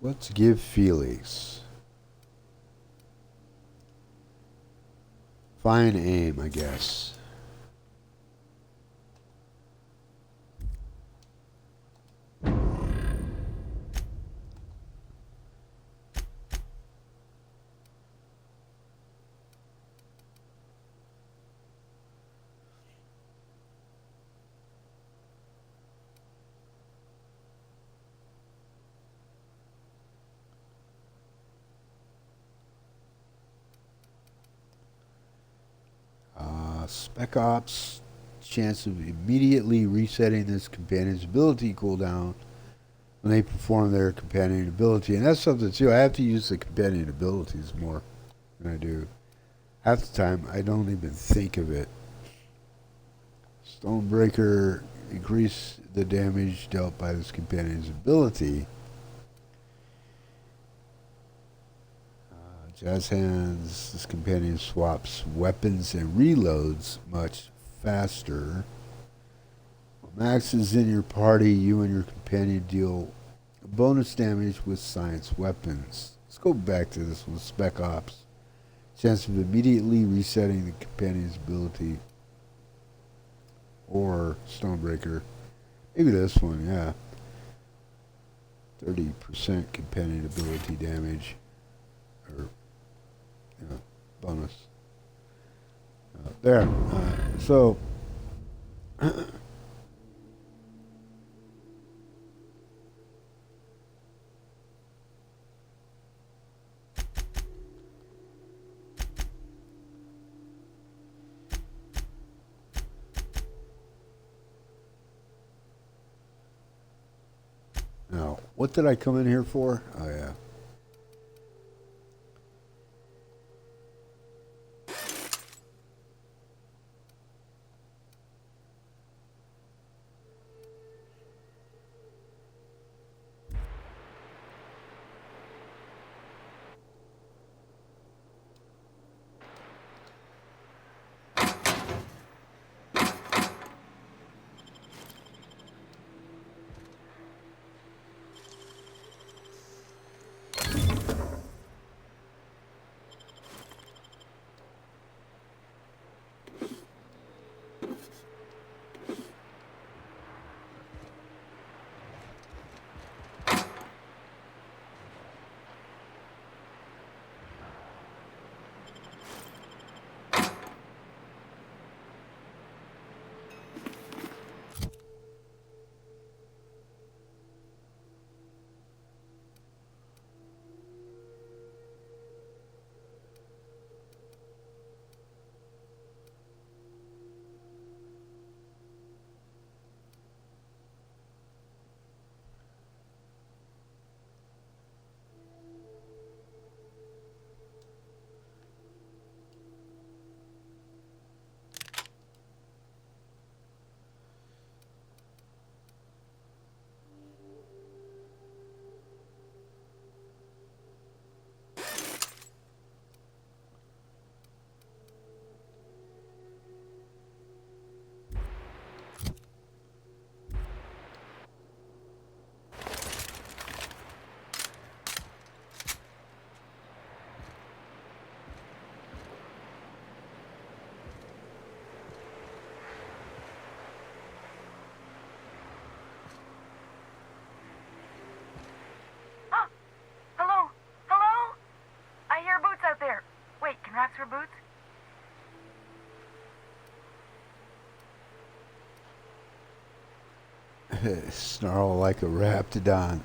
A: Let's give Felix. Fine aim, I guess. Spec Ops, chance of immediately resetting this companion's ability cooldown when they perform their companion ability. And that's something too. I have to use the companion abilities more than I do. Half the time, I don't even think of it. Stonebreaker, increase the damage dealt by this companion's ability. Jazz Hands, this companion swaps weapons and reloads much faster. When Max is in your party, you and your companion deal bonus damage with science weapons. Let's go back to this one, Spec Ops. Chance of immediately resetting the companion's ability. Or Stonebreaker. Maybe this one, yeah. 30% companion ability damage. Or bonus. There. So, now, what did I come in here for? Oh, yeah. Snarl like a raptidon.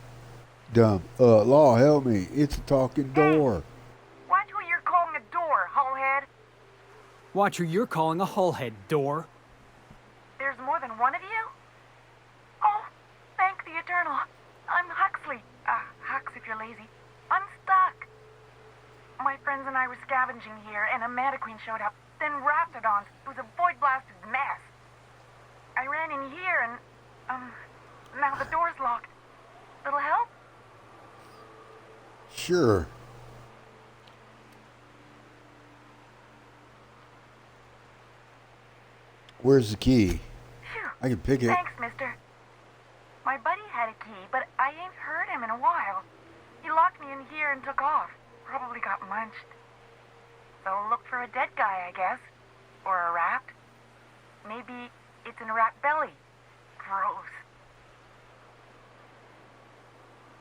A: Dumb. Law, help me. It's a talking door.
G: Watch who you're calling a door, hullhead.
E: Watch who you're calling a hullhead, door.
G: There's more than one of you? Oh, thank the Eternal. I'm Huxley. Hux if you're lazy. I'm stuck. My friends and I were scavenging here, and a Mantiqueen showed up. Then raptidons. It was a void-blasted mess. I ran in here and, now the door's locked. Little help?
A: Sure. Where's the key?
G: Phew.
A: I can pick it.
G: Thanks, mister. My buddy had a key, but I ain't heard him in a while. He locked me in here and took off. Probably got munched. So look for a dead guy, I guess. Or a rat. Maybe it's in a rat belly. Gross.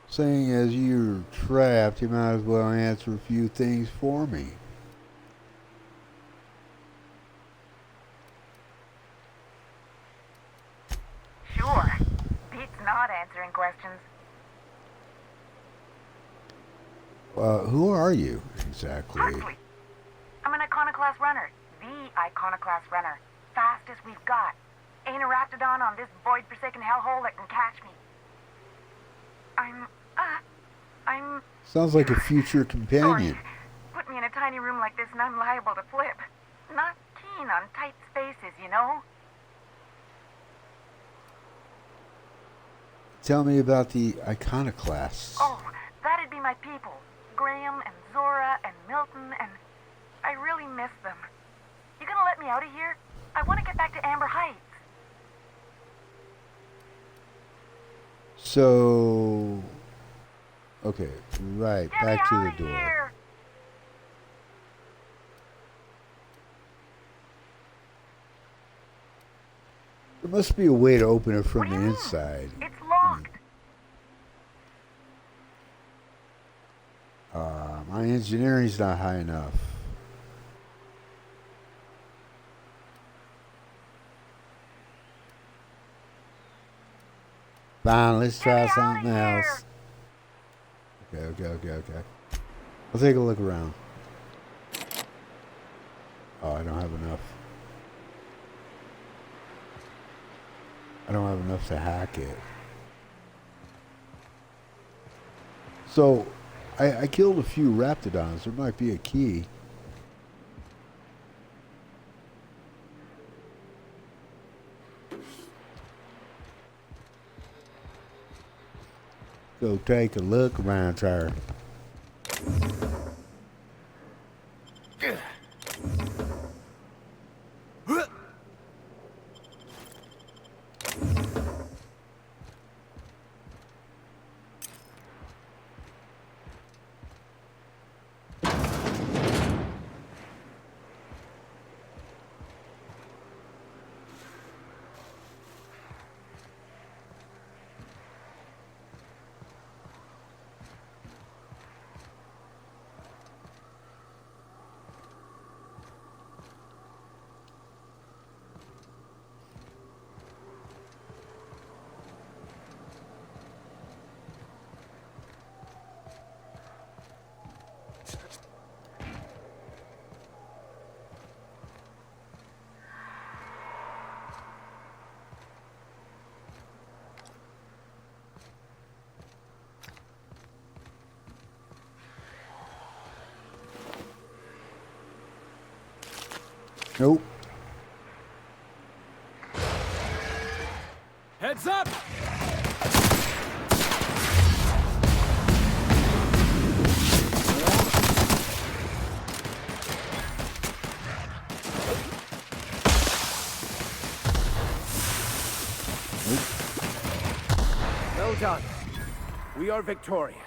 A: Saying as you're trapped, you might as well answer a few things for me.
G: Sure. Beats not answering questions.
A: Who are you, exactly?
G: Huxley. I'm an iconoclast runner. The iconoclast runner. Fastest we've got. Ain't a raptidon on this void-forsaken hellhole that can catch me. I'm...
A: Sounds like a future companion.
G: Sorry. Put me in a tiny room like this and I'm liable to flip. Not keen on tight spaces, you know?
A: Tell me about the iconoclasts.
G: Oh, that'd be my people. Graham and Zora and Milton and... I really miss them. You gonna let me out of here? I want to get back to Amber Heights.
A: So... Okay, right,
G: Get
A: back to
G: me
A: the
G: out of
A: door.
G: here!
A: There must be a way to open it
G: What
A: from
G: do
A: the
G: you mean?
A: inside.
G: It's locked.
A: My engineering's not high enough. Fine, let's
G: Get me
A: try
G: out of
A: something
G: here!
A: else. Okay. I'll take a look around. Oh, I don't have enough. I don't have enough to hack it. So, I killed a few raptidons. There might be a key. Go take a look around here. Nope.
E: Heads up!
H: Well done. We are victorious.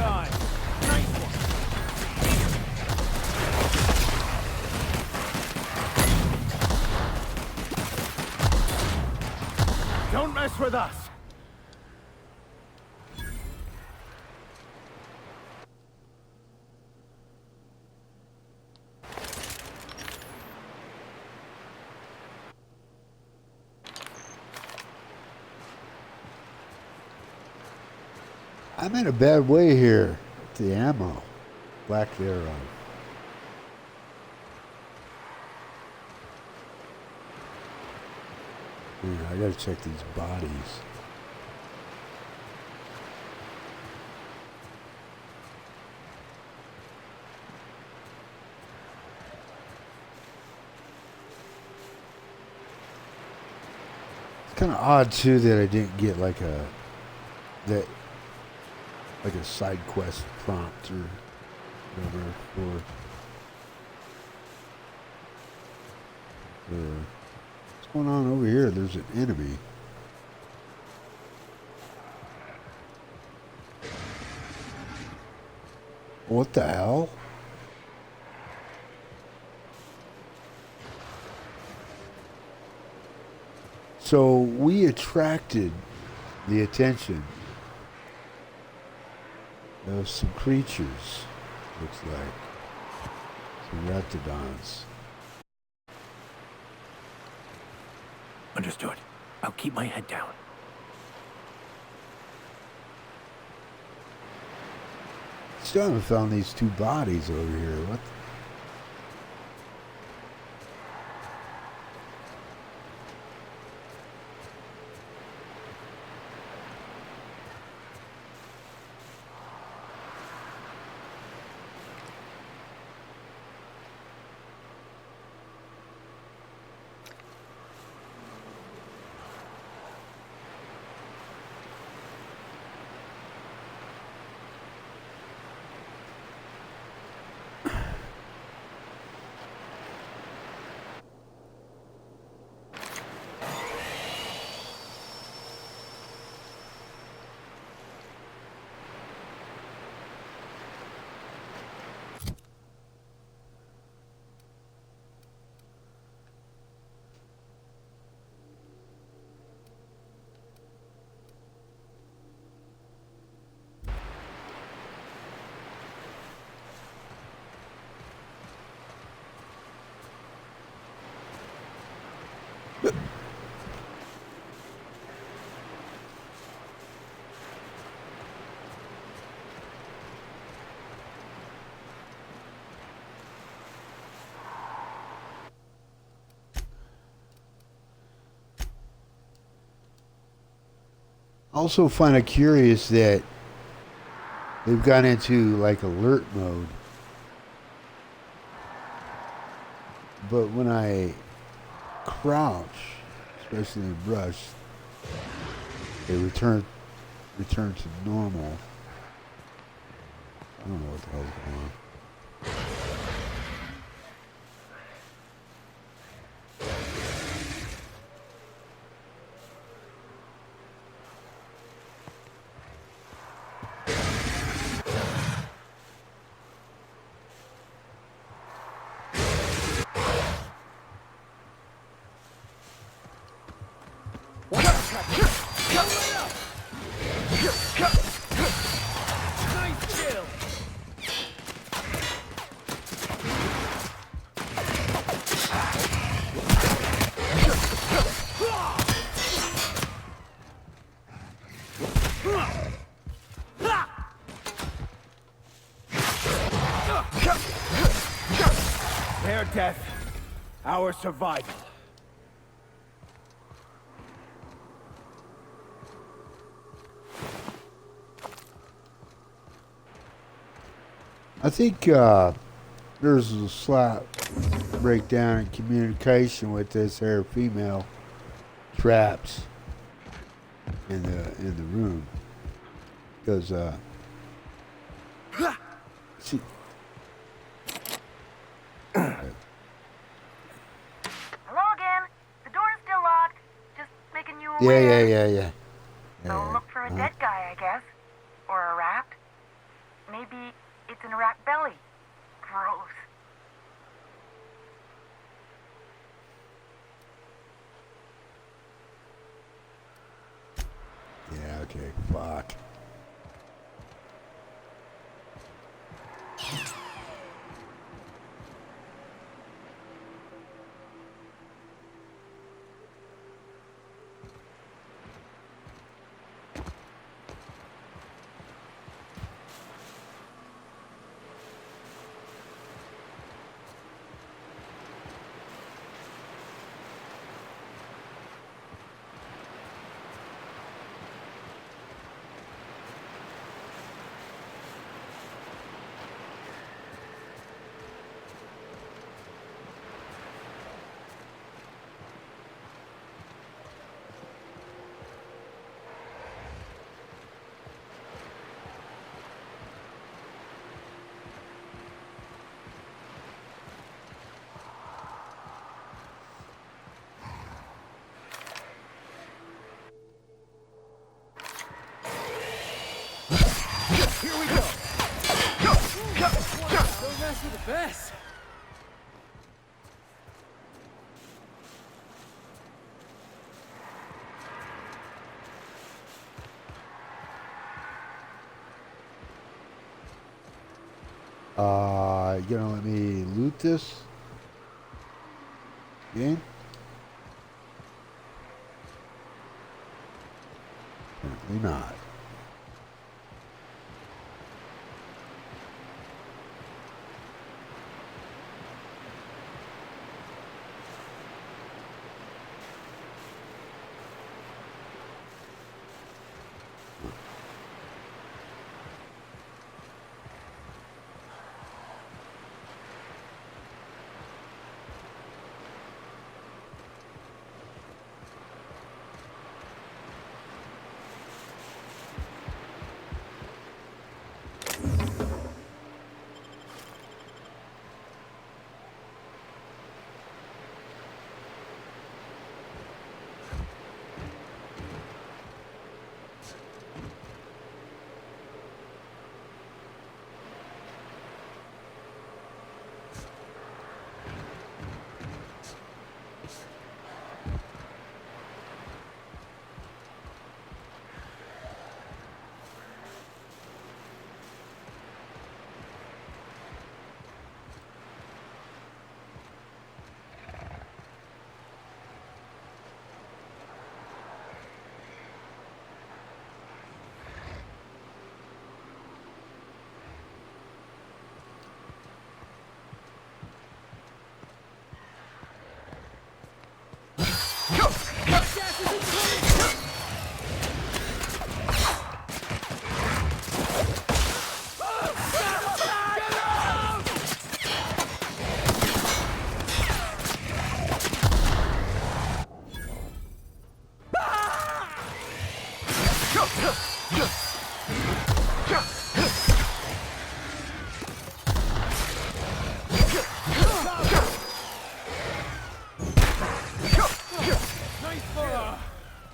H: die. Nice one. Don't mess with us.
A: I'm in a bad way here. The ammo. Lack thereof. Yeah, I gotta check these bodies. It's kind of odd too that I didn't get like a side quest prompt or whatever for what's going on over here? There's an enemy. What the hell? So we attracted the attention of some creatures, looks like. Some raptidons.
F: Understood. I'll keep my head down.
A: Still haven't found these two bodies over here. What? I also find it curious that they've gone into like alert mode. But when I crouch, especially in brush, they return to normal. I don't know what the hell's going on.
H: Their death, our survival.
A: I think there's a slight breakdown in communication with this here female traps in the room, because she.
G: Hello again. The door's still locked. Just making you aware.
A: Yeah.
G: So look for a dead guy, I guess. Or a rat. Maybe it's in a rat belly. Gross.
A: Yeah, okay, fuck.
H: Here we go.
E: Don't mess with the best.
A: You know, let me loot this. Game? Apparently not.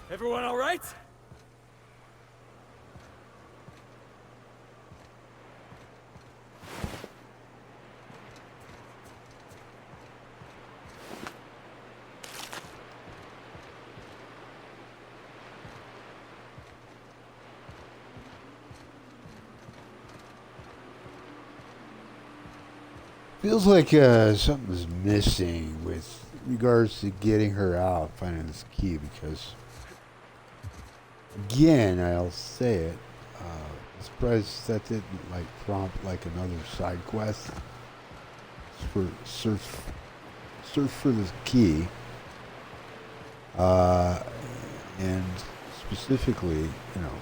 E: Everyone all right?
A: Feels like something's missing with regards to getting her out, finding this key, because again, I'll say it, I'm surprised that didn't like prompt like another side quest for search for this key, and specifically, you know,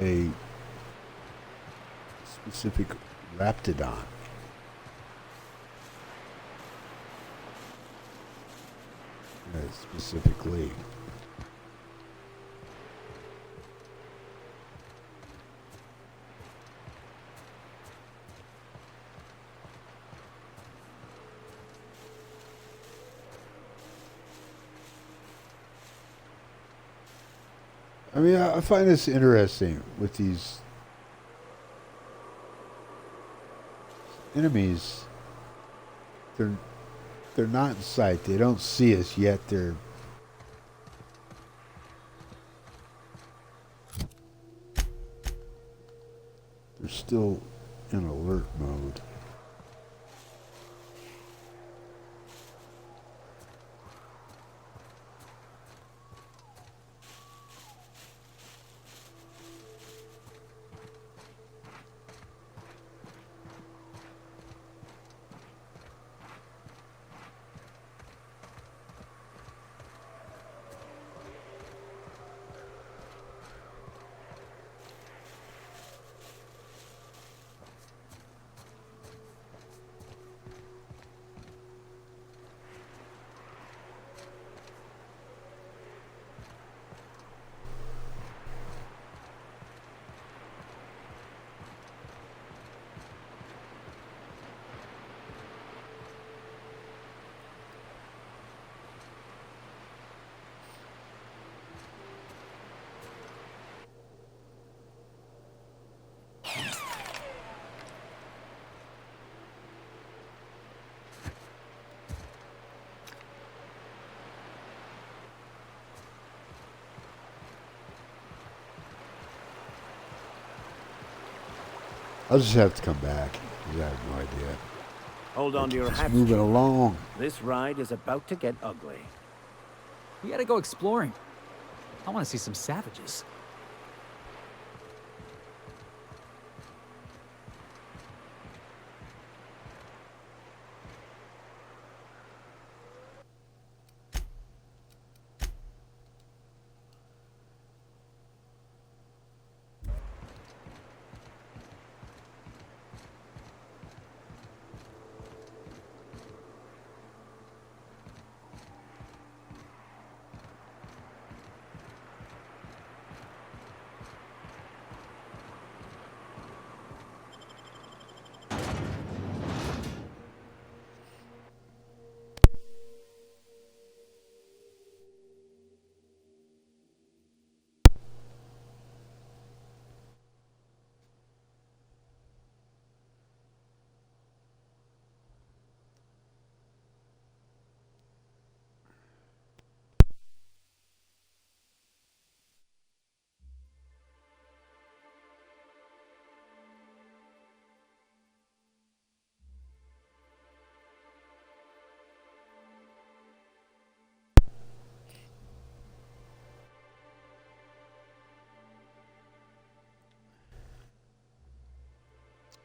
A: a specific raptidon. Specifically. I mean, I find this interesting with these enemies. They're not in sight. They don't see us yet. They're still in alert mode. I'll just have to come back. I have no idea.
I: Hold on to your
A: It's
I: hats.
A: moving along.
I: This ride is about to get ugly.
E: We gotta go exploring. I want to see some savages.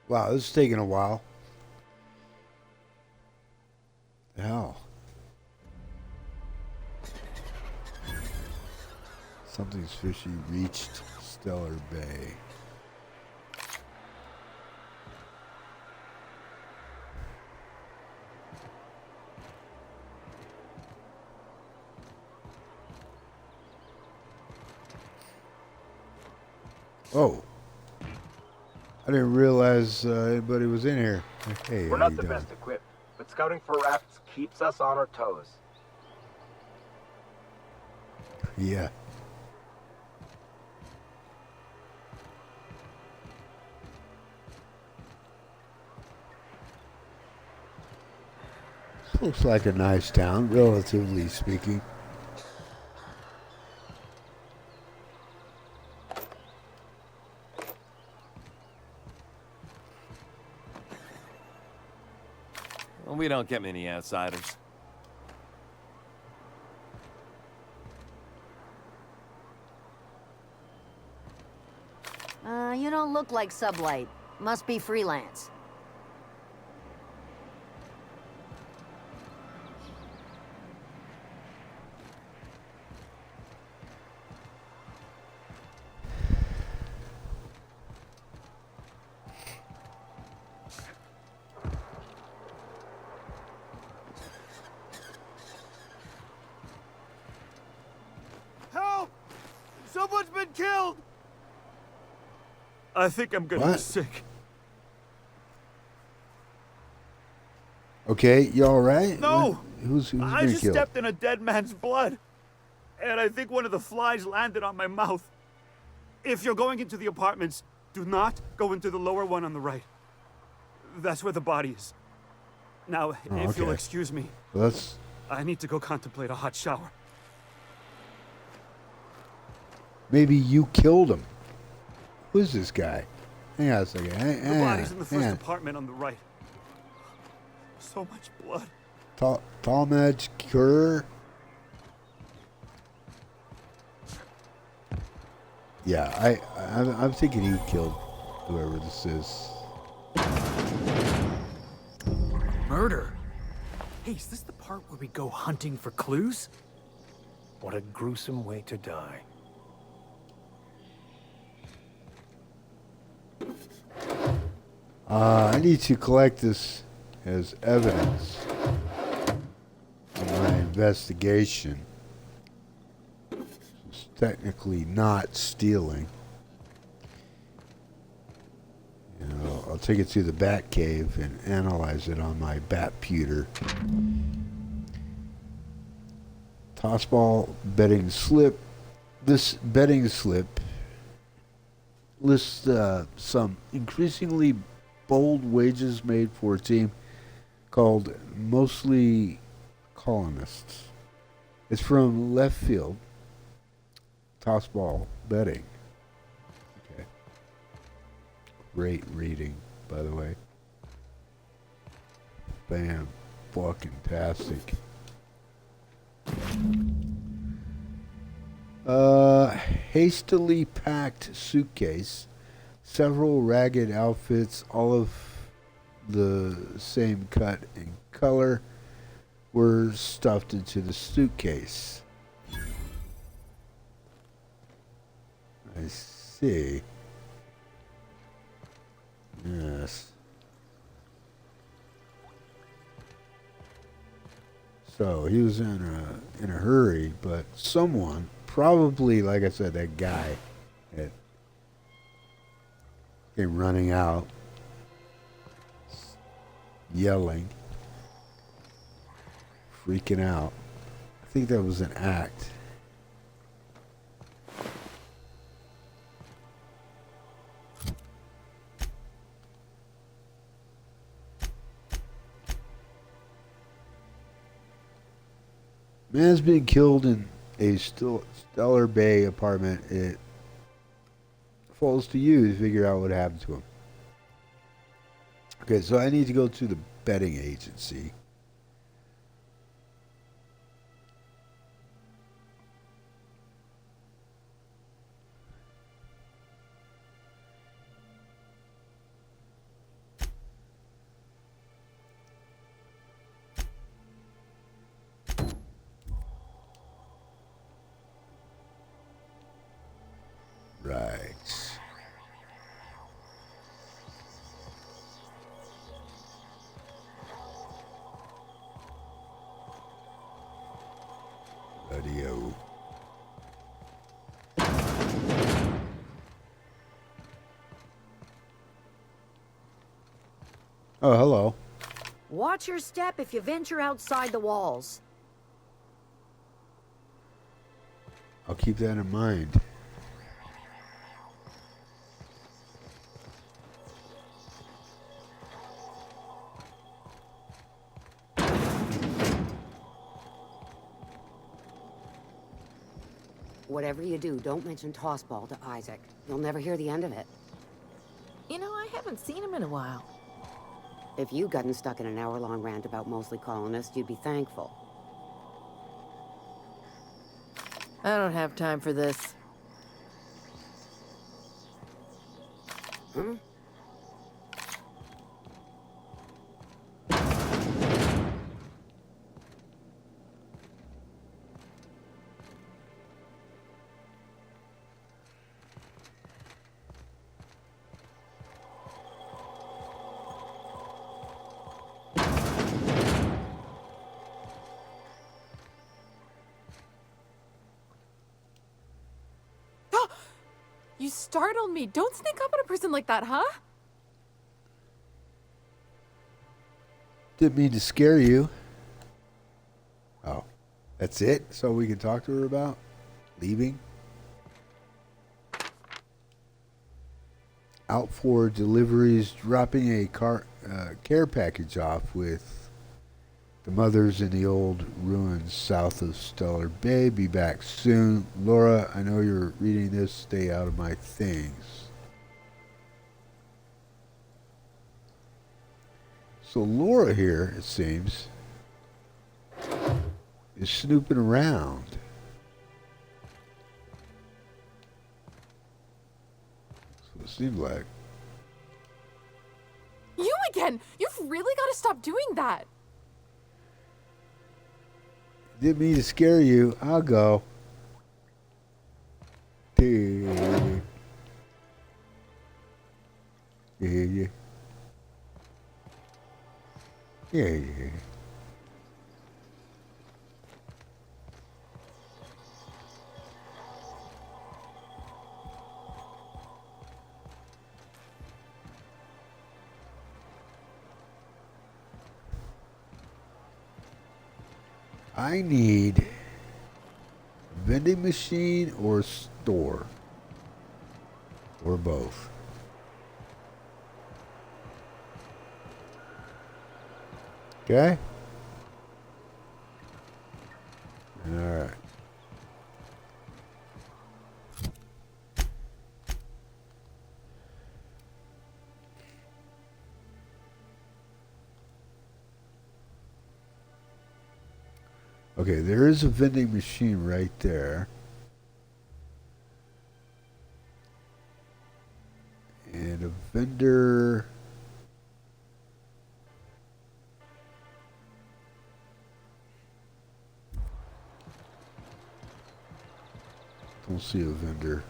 A: Wow, this is taking a while. The hell. Something's fishy reached Stellar Bay. Oh. I didn't realize anybody was in here. Hey,
J: We're
A: how
J: not
A: you
J: the
A: doing?
J: best equipped, but scouting for rafts keeps us on our toes.
A: Yeah. Looks like a nice town, relatively speaking.
K: Well, we don't get many outsiders.
L: You don't look like Sublight. Must be freelance.
H: Help! Someone's been killed! I think I'm gonna be
A: What?
H: sick.
A: Okay, you all right?
H: No!
A: What? Who's
H: I
A: been
H: just
A: killed?
H: stepped in a dead man's blood. And I think one of the flies landed on my mouth. If you're going into the apartments, do not go into the lower one on the right. That's where the body is. Now, if you'll excuse me, I need to go contemplate a hot shower.
A: Maybe you killed him. Who's this guy? Hang on a second.
H: The body's in the first apartment on the right. So much blood.
A: Talmadge Cure? Yeah, I'm thinking he killed whoever this is.
E: Murder? Hey, is this the part where we go hunting for clues?
F: What a gruesome way to die.
A: I need to collect this as evidence in my investigation. It's technically not stealing. You know, I'll take it to the bat cave and analyze it on my bat pewter. Tossball betting slip. This betting slip lists some increasingly bold wages made for a team called Mostly Colonists. It's from Left Field. Tossball betting. Okay. Great reading, by the way. Fan-fucking-tastic. Hastily packed suitcase, several ragged outfits, all of the same cut and color, were stuffed into the suitcase. I see. Yes. So he was in a hurry, but someone, probably like I said, that guy that came running out, yelling, freaking out. I think that was an act. Man's been killed in a Stellar Bay apartment. It falls to you to figure out what happened to him. Okay, so I need to go to the betting agency. Right. Radio. Oh, hello.
L: Watch your step if you venture outside the walls.
A: I'll keep that in mind.
L: Whatever you do, don't mention Tossball to Isaac. You'll never hear the end of it.
M: You know, I haven't seen him in a while.
L: If you'd gotten stuck in an hour-long rant about mostly colonists, you'd be thankful.
M: I don't have time for this.
L: Hmm?
M: You startled me. Don't sneak up on a person like that, huh?
A: Didn't mean to scare you. Oh, that's it? So we can talk to her about leaving? out for deliveries, dropping a care package off with the mothers in the old ruins south of Stellar Bay. Be back soon. Laura, I know you're reading this. Stay out of my things. So Laura here, it seems, is snooping around. That's what it seems like.
M: You again! You've really got to stop doing that!
A: Didn't mean to scare you. I'll go. Yeah. Yeah. Yeah. I need vending machine or store or both. Okay. All right. Okay, there is a vending machine right there. And a vendor. Don't see a vendor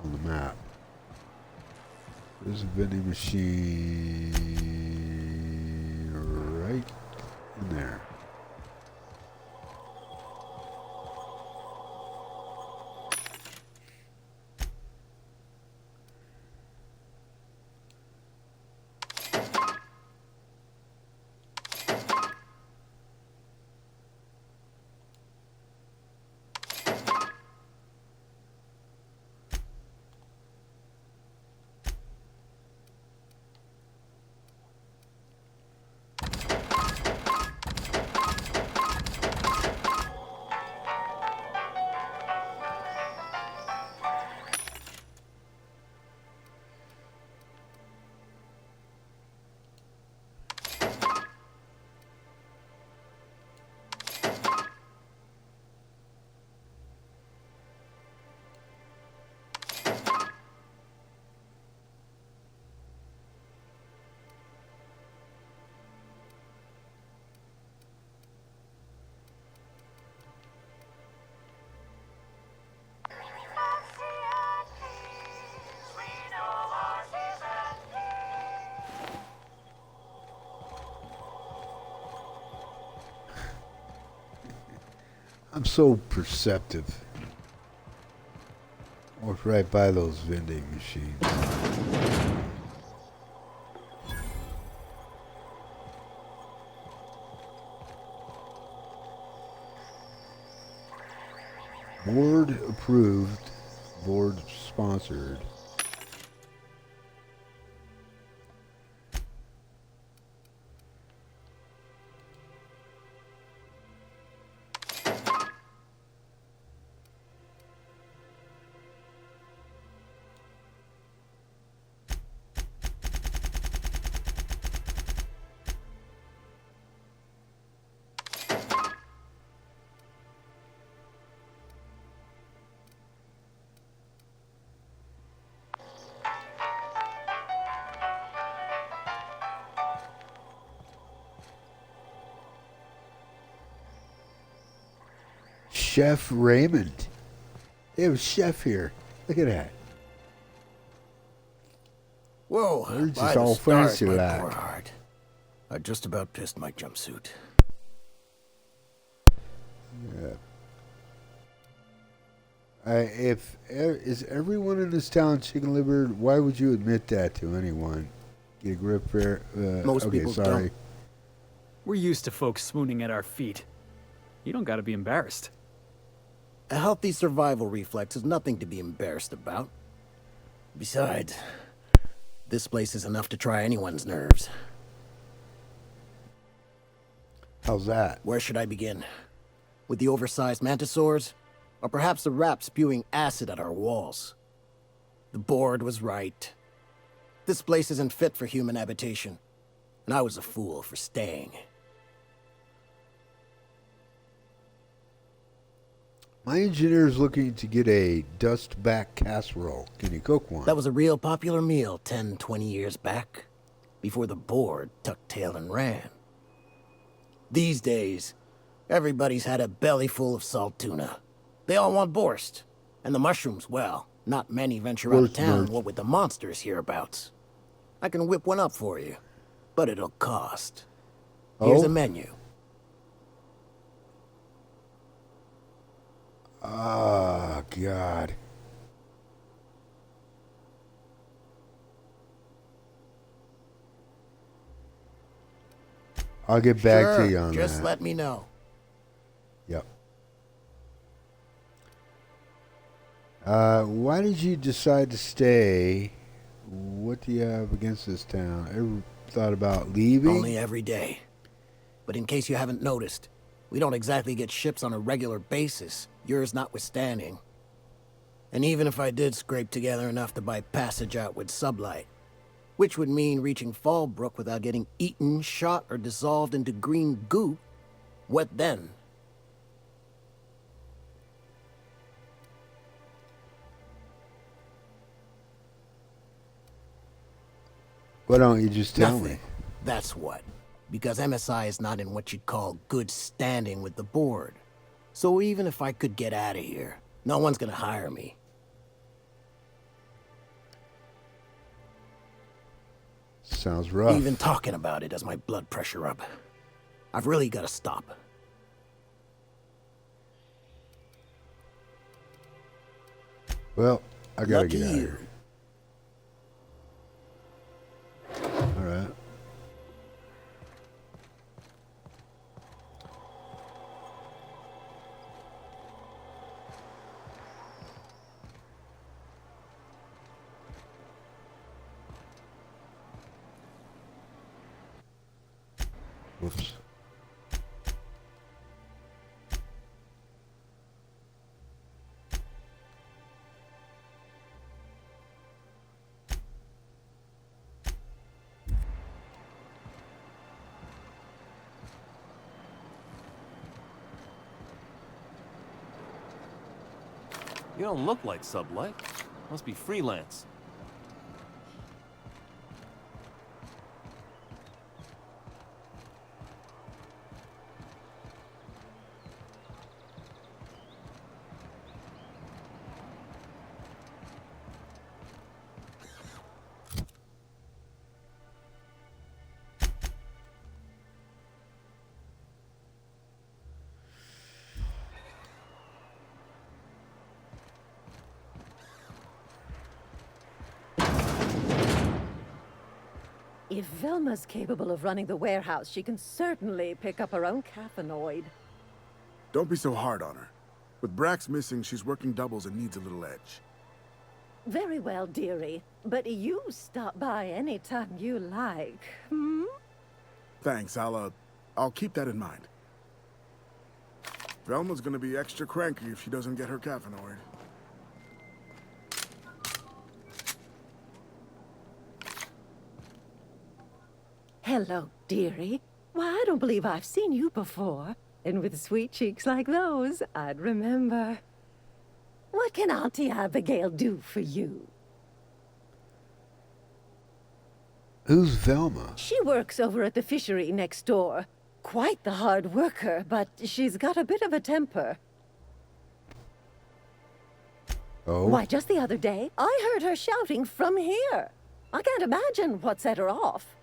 A: on the map. There's a vending machine right in there. I'm so perceptive. Walked right by those vending machines. Board approved, board sponsored. Chef Raymond. They have a chef here. Look at that.
F: Whoa,
A: We're just
F: by the
A: all
F: stars,
A: fancy
F: my
A: like.
F: poor heart. I just about pissed my jumpsuit.
A: Yeah. Is everyone in this town chicken livered? Why would you admit that to anyone? Get a grip there.
F: Most
A: okay,
F: people
A: sorry.
F: don't.
E: We're used to folks swooning at our feet. You don't gotta be embarrassed.
F: A healthy survival reflex is nothing to be embarrassed about. Besides, this place is enough to try anyone's nerves.
A: How's that?
F: Where should I begin? With the oversized mantisaurs? Or perhaps the rap spewing acid at our walls? The board was right. This place isn't fit for human habitation, and I was a fool for staying.
A: My engineer's looking to get a dust-back casserole. Can you cook one?
F: That was a real popular meal 10, 20 years back, before the board tucked tail and ran. These days, everybody's had a belly full of salt tuna. They all want borscht. And the mushrooms, well, not many venture out of town, what with the monsters hereabouts. I can whip one up for you, but it'll cost. Here's a menu.
A: Oh, God. I'll get back to you on that.
F: Just let me know.
A: Yep. Why did you decide to stay? What do you have against this town? Ever thought about leaving?
F: Only every day. But in case you haven't noticed, we don't exactly get ships on a regular basis, yours notwithstanding. And even if I did scrape together enough to buy passage out with sublight, which would mean reaching Fallbrook without getting eaten, shot, or dissolved into green goo, what then?
A: Why don't you just tell
F: Nothing.
A: me?
F: That's what. Because MSI is not in what you'd call good standing with the board. So even if I could get out of here, no one's gonna hire me.
A: Sounds rough.
F: Even talking about it does my blood pressure up. I've really gotta stop.
A: Well, I gotta
F: Lucky
A: get out of
F: you.
A: here. All right. Whoops.
K: You don't look like sublight. Must be freelance.
N: If Velma's capable of running the warehouse, she can certainly pick up her own caffeinoid.
O: Don't be so hard on her. With Brax missing, she's working doubles and needs a little edge.
N: Very well, dearie. But you stop by anytime you like, hmm?
O: Thanks, I'll keep that in mind. Velma's gonna be extra cranky if she doesn't get her caffeinoid.
N: Hello, dearie. Why, I don't believe I've seen you before. And with sweet cheeks like those, I'd remember. What can Auntie Abigail do for you?
A: Who's Velma?
N: She works over at the fishery next door. Quite the hard worker, but she's got a bit of a temper.
A: Oh?
N: Why, just the other day, I heard her shouting from here. I can't imagine what set her off.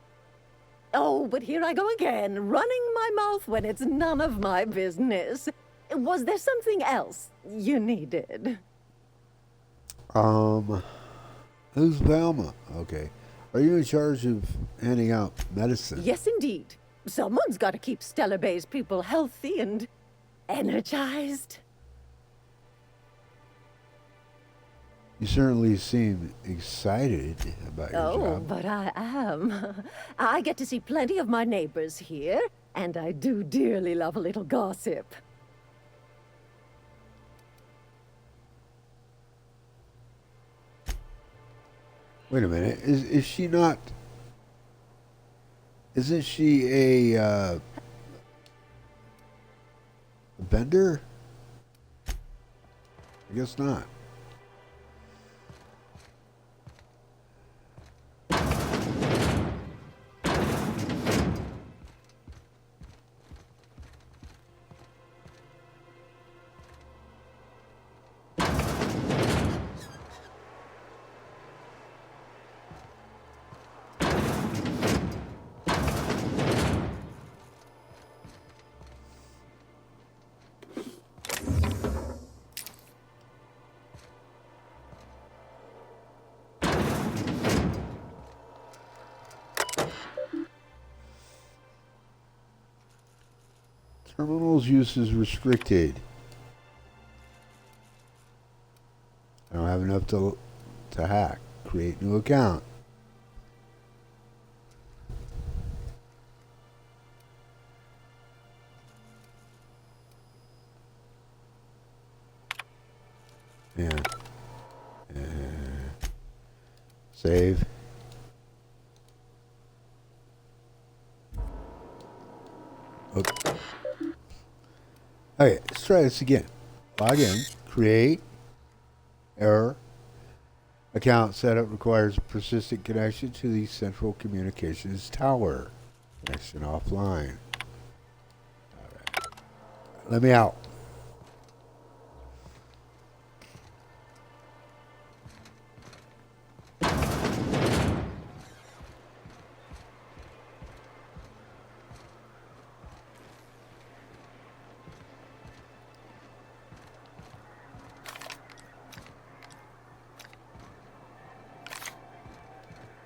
N: Oh, but here I go again, running my mouth when it's none of my business. Was there something else you needed?
A: Who's Velma? Okay. Are you in charge of handing out medicine?
N: Yes, indeed. Someone's got to keep Stellar Bay's people healthy and energized.
A: You certainly seem excited about your
N: Oh,
A: job.
N: but I am. I get to see plenty of my neighbors here, and I do dearly love a little gossip.
A: Wait a minute. Is she not? Isn't she a bender? I guess not. Terminal's use is restricted. I don't have enough to hack. Create new account. Yeah. Save. Okay. Okay, let's try this again. Log in, create, error. Account setup requires a persistent connection to the central communications tower. Connection offline. All right. Let me out.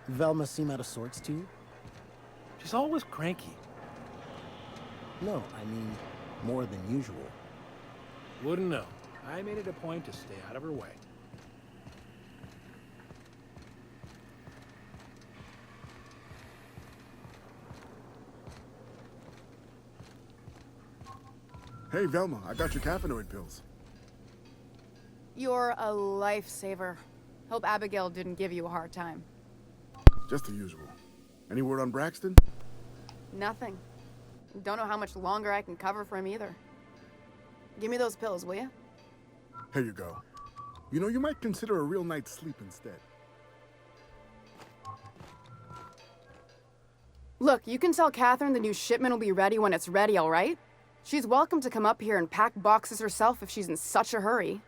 F: Velma seem out of sorts to you?
K: She's always cranky.
F: No, I mean more than usual.
K: Wouldn't know. I made it a point to stay out of her way.
O: Hey, Velma, I got your caffeinoid pills.
M: You're a lifesaver. Hope Abigail didn't give you a hard time.
O: Just the usual. Any word on Braxton?
M: Nothing. Don't know how much longer I can cover for him either. Give me those pills, will you?
O: Here you go. You know, you might consider a real night's sleep instead.
M: Look, you can tell Catherine the new shipment will be ready when it's ready, all right? She's welcome to come up here and pack boxes herself if she's in such a hurry.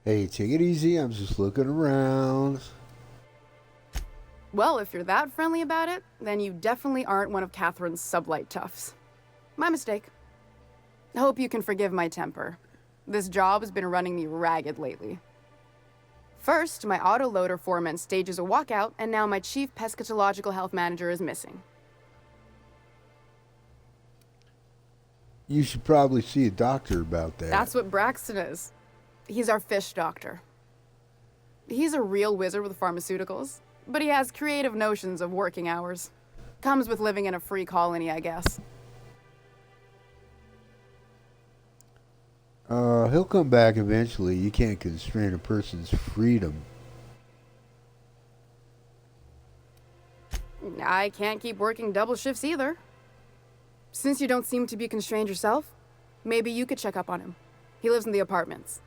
A: Hey, take it easy. I'm just looking around.
M: Well, if you're that friendly about it, then you definitely aren't one of Catherine's sublight toughs. My mistake. I hope you can forgive my temper. This job has been running me ragged lately. First, my autoloader foreman stages a walkout, and now my chief pescatological health manager is missing.
A: You should probably see a doctor about that.
M: That's what Braxton is. He's our fish doctor. He's a real wizard with pharmaceuticals, but he has creative notions of working hours. Comes with living in a free colony, I guess.
A: He'll come back eventually. You can't constrain a person's freedom.
M: I can't keep working double shifts either. Since you don't seem to be constrained yourself, maybe you could check up on him. He lives in the apartments.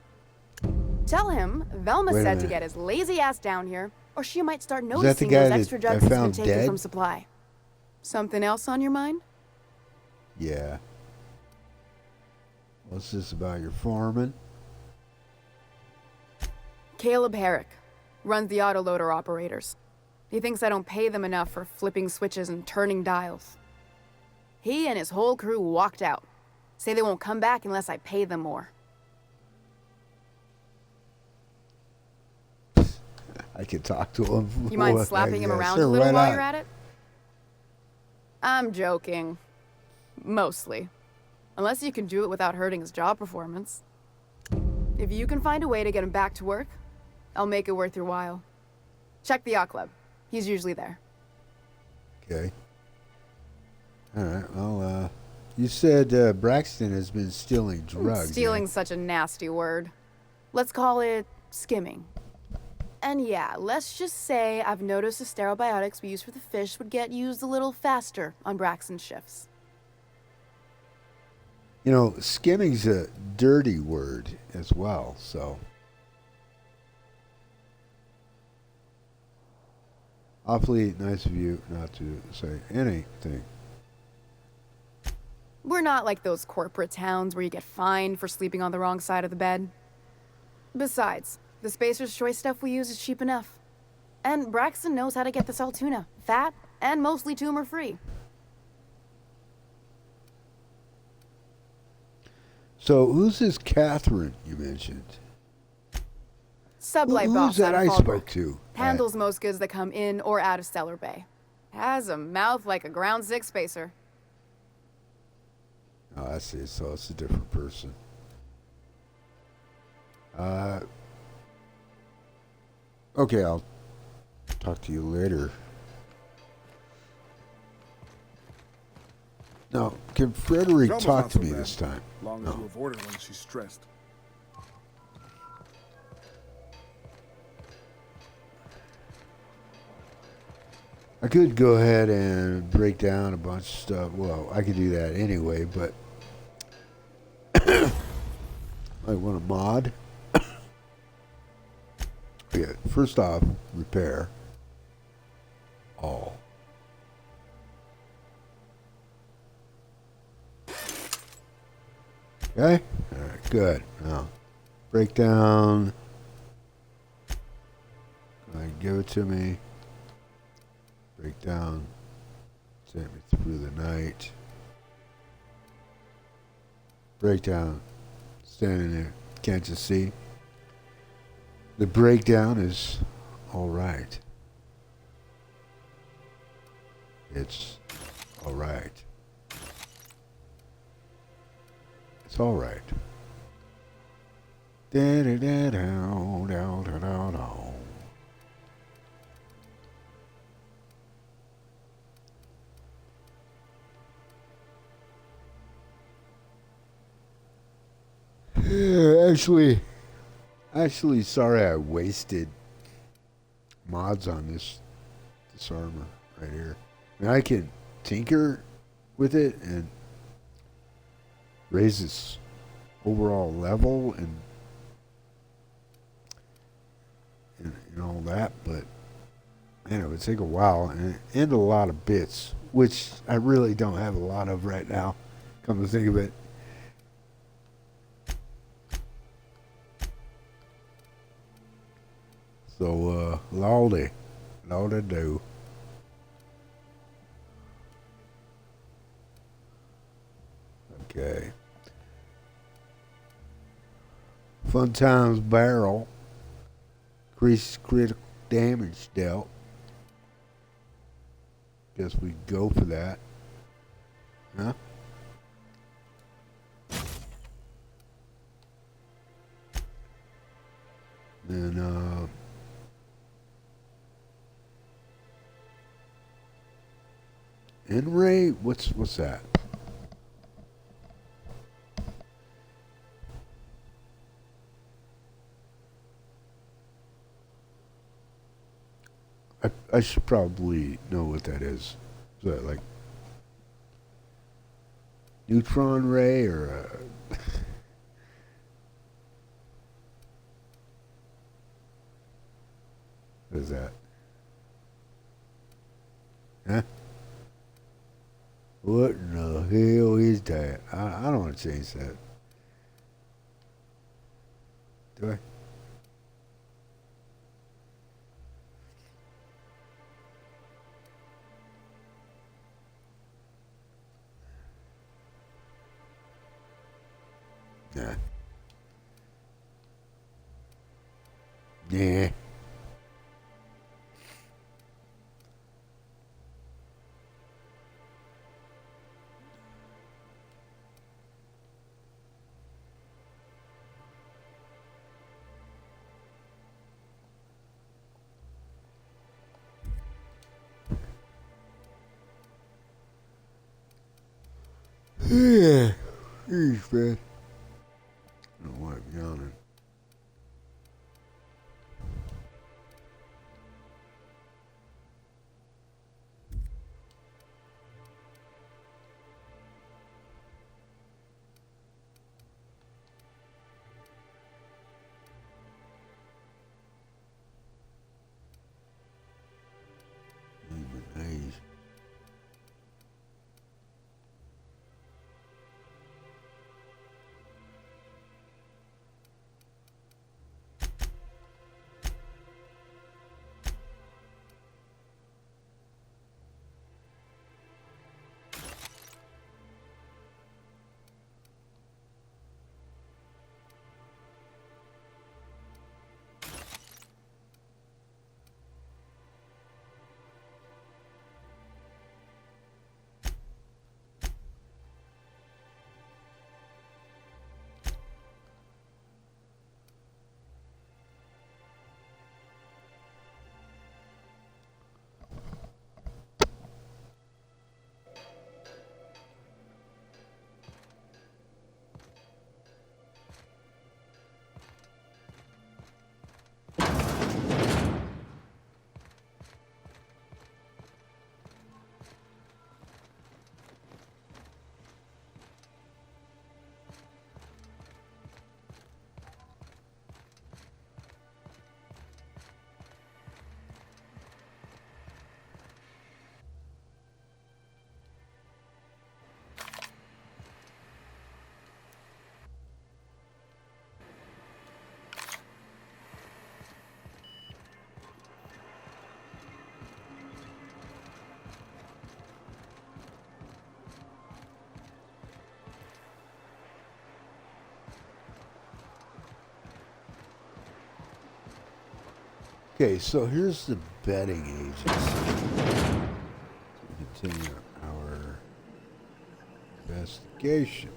M: Tell him Velma said to get his lazy ass down here, or she might start noticing those extra drugs he's been taking from supply. Something else on your mind?
A: Yeah. What's this about your foreman?
M: Caleb Herrick runs the autoloader operators. He thinks I don't pay them enough for flipping switches and turning dials. He and his whole crew walked out. Say they won't come back unless I pay them more.
A: I could talk to him.
M: You mind slapping him around a little while you're at it? I'm joking. Mostly. Unless you can do it without hurting his job performance. If you can find a way to get him back to work, I'll make it worth your while. Check the yacht club. He's usually there.
A: Okay. All right. Well, you said Braxton has been stealing drugs.
M: Stealing's such a nasty word. Let's call it skimming. And yeah, let's just say I've noticed the stereobiotics we use for the fish would get used a little faster on Braxton's shifts.
A: You know, skimming's a dirty word as well, so. Awfully nice of you not to say anything.
M: We're not like those corporate towns where you get fined for sleeping on the wrong side of the bed. Besides, the Spacer's Choice stuff we use is cheap enough. And Braxton knows how to get the salt tuna, fat and mostly tumor-free.
A: So, who's this Catherine you mentioned?
M: Sublight
A: Who's
M: boss
A: that
M: out
A: I
M: of
A: spoke
M: Fallbrook.
A: to?
M: Handles most goods that come in or out of Stellar Bay. Has a mouth like a Ground 6 Spacer.
A: Oh, I see. So it's a different person. Okay, I'll talk to you later. Now, can Frederick
O: Velma's
A: talk
O: not
A: to
O: so
A: me
O: bad,
A: this time?
O: Long as you avoid her when she's stressed.
A: I could go ahead and break down a bunch of stuff. Well, I could do that anyway, but I want a mod. Okay, first off, repair all. Okay? Alright, good. Now, break down. Go ahead and give it to me. Break down. Send me through the night. Breakdown. Standing there. Can't you see? The breakdown is alright. It's alright. It's alright. Actually, sorry I wasted mods on this armor right here. I mean, I can tinker with it and raise its overall level and all that, but man, it would take a while and a lot of bits, which I really don't have a lot of right now, come to think of it. So, lordy do. Okay. Fun Times barrel. Increased critical damage dealt. Guess we go for that. Huh? And, N-ray? What's that? I should probably know what that is. Is that like neutron ray or what is that? Huh? What in the hell is that? I don't want to change that. Do I? Nah. Yeah. man. I don't know why I'm yawning. Nice. Okay, so here's the betting agency. We continue our investigation.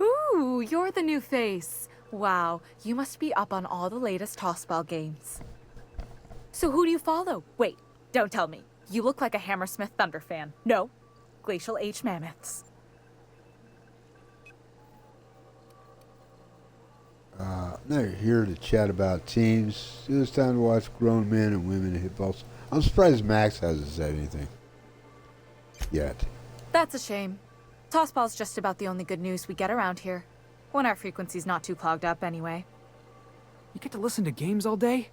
P: Ooh, you're the new face. Wow, you must be up on all the latest tossball games. So who do you follow? Wait, don't tell me. You look like a Hammersmith Thunder fan. No. Glacial H mammoths.
A: Now you're here to chat about teams. It's time to watch grown men and women hit balls. I'm surprised Max hasn't said anything yet.
P: That's a shame. Tossball's just about the only good news we get around here. When our frequency's not too clogged up anyway.
E: You get to listen to games all day?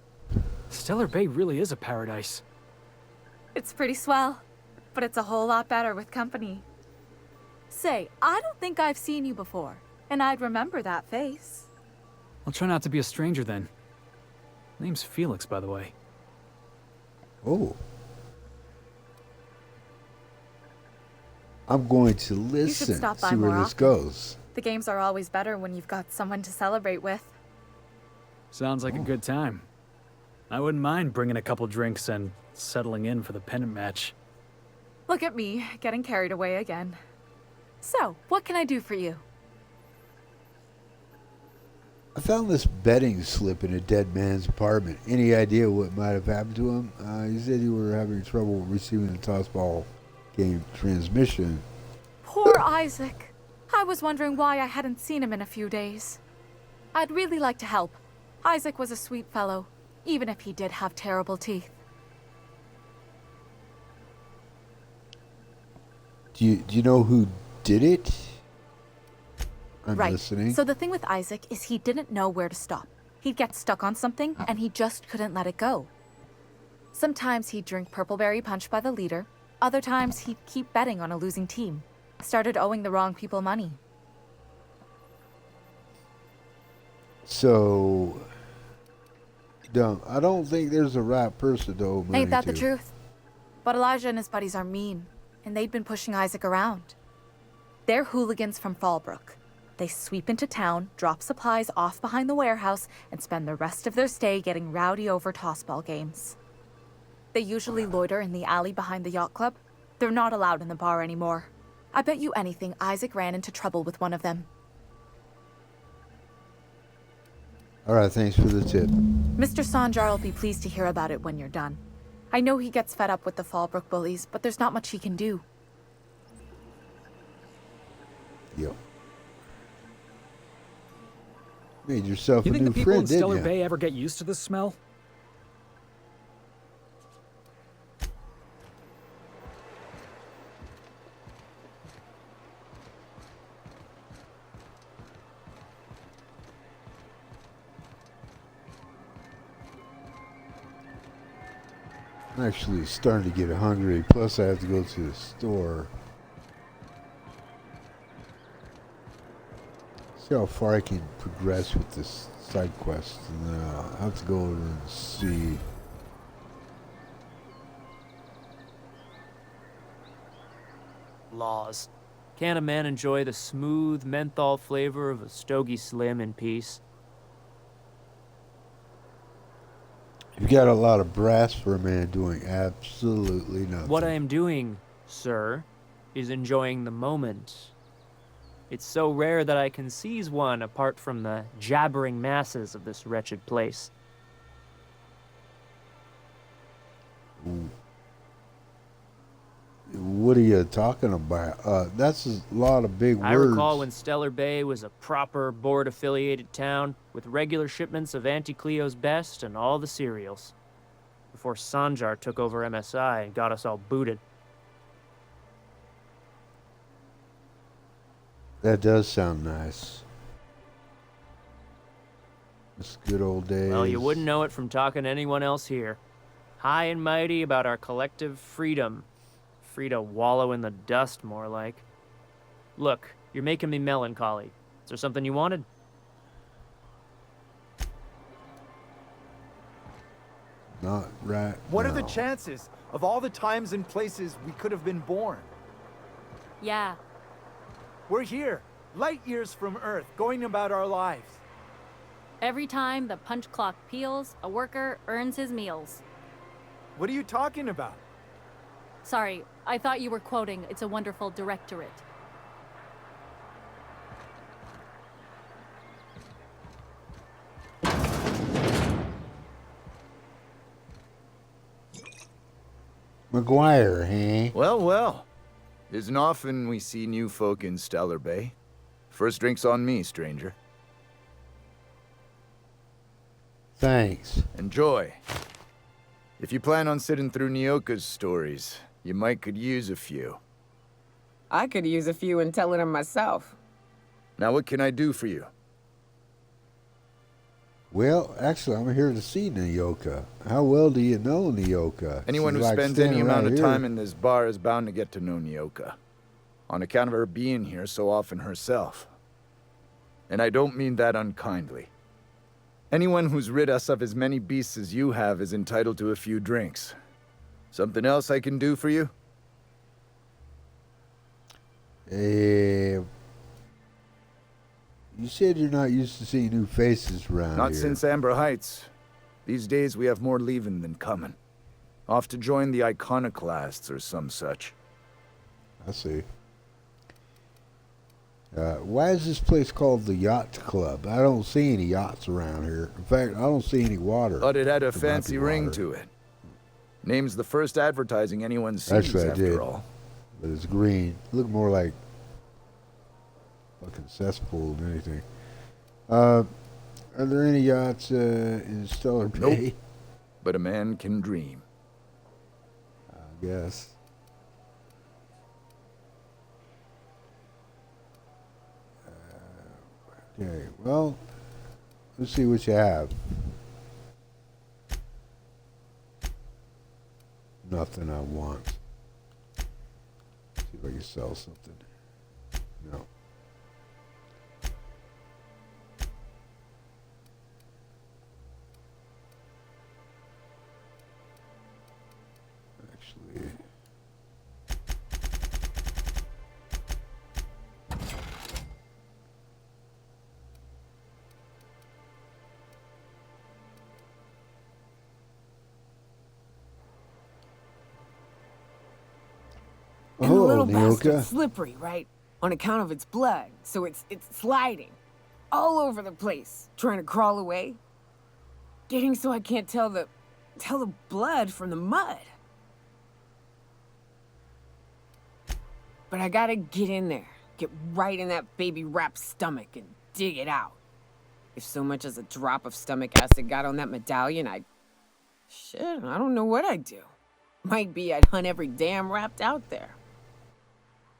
E: Stellar Bay really is a paradise.
P: It's pretty swell. But it's a whole lot better with company. Say, I don't think I've seen you before, and I'd remember that face.
E: I'll try not to be a stranger then. Name's Felix, by the way.
A: Oh. I'm going to listen,
P: You should stop by
A: see where
P: more
A: this
P: often.
A: goes.
P: The games are always better when you've got someone to celebrate with.
E: Sounds like a good time. I wouldn't mind bringing a couple drinks and settling in for the pennant match.
P: Look at me, getting carried away again. So, what can I do for you?
A: I found this betting slip in a dead man's apartment. Any idea what might have happened to him? He said you were having trouble receiving the tossball game transmission.
P: Poor Isaac. I was wondering why I hadn't seen him in a few days. I'd really like to help. Isaac was a sweet fellow, even if he did have terrible teeth.
A: Do you know who did it? I'm
P: right.
A: listening.
P: So the thing with Isaac is he didn't know where to stop. He'd get stuck on something, and he just couldn't let it go. Sometimes he'd drink Purpleberry Punch by the liter. Other times he'd keep betting on a losing team. Started owing the wrong people money.
A: So, dumb. I don't think there's a right person to owe money
P: Ain't that
A: to.
P: the truth? But Elijah and his buddies are mean, and they'd been pushing Isaac around. They're hooligans from Fallbrook. They sweep into town, drop supplies off behind the warehouse, and spend the rest of their stay getting rowdy over tossball games. They usually loiter in the alley behind the yacht club. They're not allowed in the bar anymore. I bet you anything Isaac ran into trouble with one of them.
A: Alright, thanks for the tip.
P: Mr. Sanjar will be pleased to hear about it when you're done. I know he gets fed up with the Fallbrook bullies, but there's not much he can do.
A: Yo. Made yourself
E: You
A: a
E: think
A: new
E: the people
A: friend,
E: in
A: didn't
E: Stellar
A: you?
E: Bay ever get used to this smell?
A: I'm actually starting to get hungry. Plus, I have to go to the store. See how far I can progress with this side quest, and then I'll have to go and see.
Q: Laws. Can't a man enjoy the smooth menthol flavor of a Stogie Slim in peace?
A: You've got a lot of brass for a man doing absolutely nothing.
Q: What I am doing, sir, is enjoying the moment. It's so rare that I can seize one apart from the jabbering masses of this wretched place.
A: Ooh. What are you talking about? That's a lot of big words.
Q: I recall when Stellar Bay was a proper board-affiliated town with regular shipments of Auntie Cleo's best and all the cereals. Before Sanjar took over MSI and got us all booted.
A: That does sound nice. It's good old days.
Q: Well, you wouldn't know it from talking to anyone else here. High and mighty about our collective freedom. Free to wallow in the dust, more like. Look, you're making me melancholy. Is there something you wanted?
A: Not right.
R: What are the chances of all the times and places we could have been born?
S: Yeah.
R: We're here, light years from Earth, going about our lives.
S: Every time the punch clock peals, a worker earns his meals.
R: What are you talking about?
S: Sorry, I thought you were quoting It's a Wonderful Directorate.
A: McGuire, eh?
T: Well, well. Isn't often we see new folk in Stellar Bay. First drink's on me, stranger.
A: Thanks.
T: Enjoy. If you plan on sitting through Nyoka's stories, you might could use a few.
U: I could use a few and telling them myself.
T: Now what can I do for you?
A: Well, actually, I'm here to see Nyoka. How well do you know Nyoka?
T: Anyone who spends any amount of time in this bar is bound to get to know Nyoka. On account of her being here so often herself. And I don't mean that unkindly. Anyone who's rid us of as many beasts as you have is entitled to a few drinks. Something else I can do for you?
A: You said you're not used to seeing new faces around
T: Not
A: here.
T: since Amber Heights. These days we have more leaving than coming. Off to join the iconoclasts or some such.
A: I see. Why is this place called the Yacht Club? I don't see any yachts around here. In fact, I don't see any water.
T: But it had a fancy ring to it. Name's the first advertising anyone sees,
A: Actually, I did.
T: after all.
A: But it's green. Look more like fucking cesspool than anything. Are there any yachts in Stellar Bay?
T: Nope. But a man can dream.
A: I guess. Okay, well, let's see what you have. Nothing I want. See if I can sell something. No. Actually.
U: And the little
A: Nyoka.
U: bastard's slippery, right? On account of its blood, so it's sliding. all over the place, trying to crawl away. Getting so I can't tell the blood from the mud. But I gotta get in there, get right in that baby rap's stomach and dig it out. If so much as a drop of stomach acid got on that medallion, shit, I don't know what I'd do. Might be I'd hunt every damn rapt out there.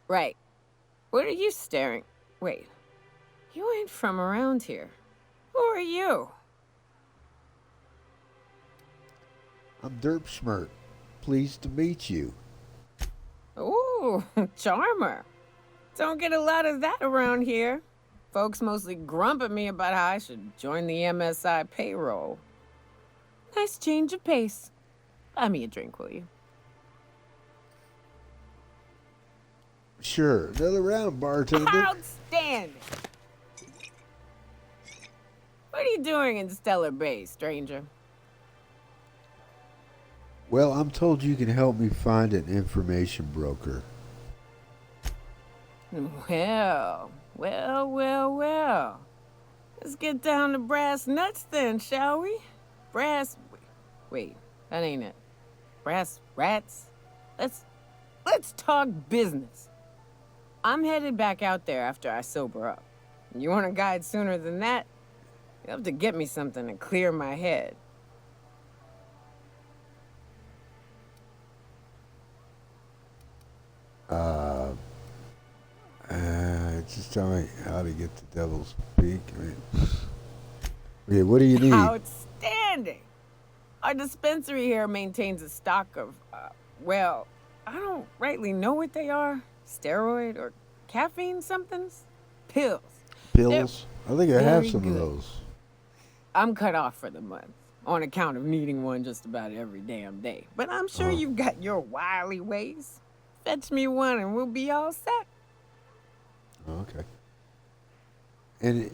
U: Right. What are you staring? Wait. You ain't from around here. Who are you?
A: I'm Derpsmert. Pleased to meet you.
U: Ooh, charmer. Don't get a lot of that around here. Folks mostly grump at me about how I should join the MSI payroll. Nice change of pace. Buy me a drink, will you?
A: Sure. Another round, bartender.
U: Outstanding! What are you doing in Stellar Bay, stranger?
A: Well, I'm told you can help me find an information broker.
U: Well. Let's get down to brass nuts then, shall we? Wait, that ain't it. Brass rats? Let's talk business. I'm headed back out there after I sober up. You want a guide sooner than that? You have to get me something to clear my head.
A: Just tell me how to get to Devil's Peak. Okay, what do you need?
U: Outstanding! Our dispensary here maintains a stock of, well, I don't rightly know what they are. Steroid or caffeine somethings? Pills.
A: Pills? I think I have some
U: good.
A: of those.
U: I'm cut off for the month, on account of needing one just about every damn day. But I'm sure you've got your wily ways. Fetch me one and we'll be all set.
A: Okay. And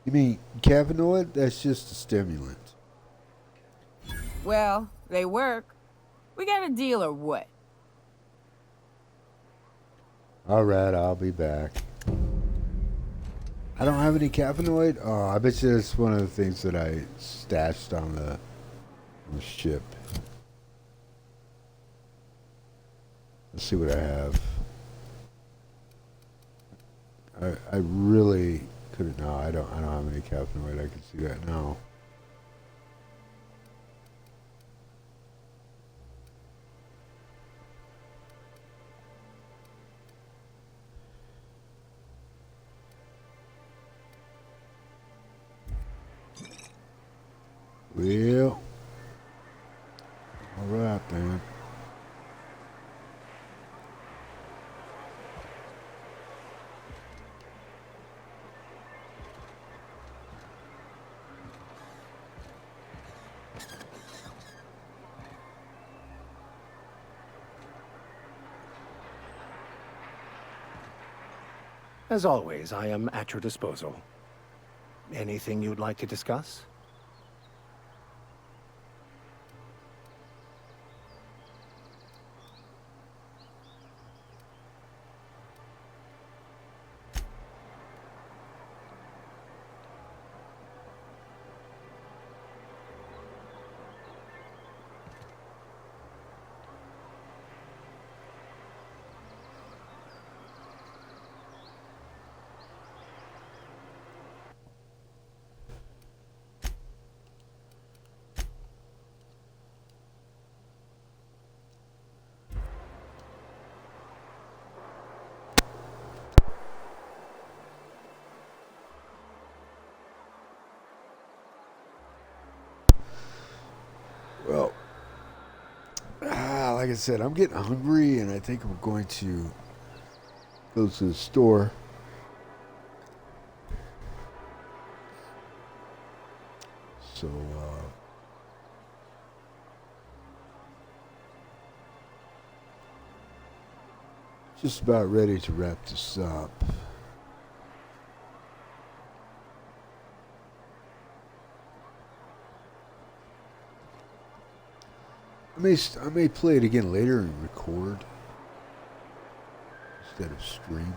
A: you mean cannabinoid? That's just a stimulant.
U: Well, they work. We got a deal or what?
A: All right, I'll be back. I don't have any caffeinoid? Oh, I bet you that's one of the things that I stashed on the ship. Let's see what I have. I really couldn't. No, I don't have any caffeinoid. I can see that now. Well, all right then.
C: As always, I am at your disposal. Anything you'd like to discuss?
A: Well, like I said, I'm getting hungry, and I think I'm going to go to the store. So, just about ready to wrap this up. I may play it again later and record instead of stream.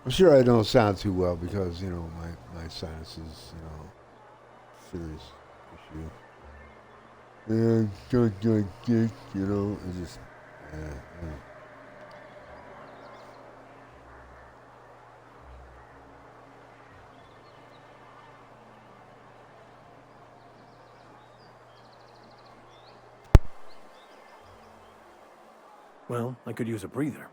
A: I'm sure I don't sound too well because, you know, my sinuses, serious issue. And you know, it's just, yeah.
C: Well, I could use a breather.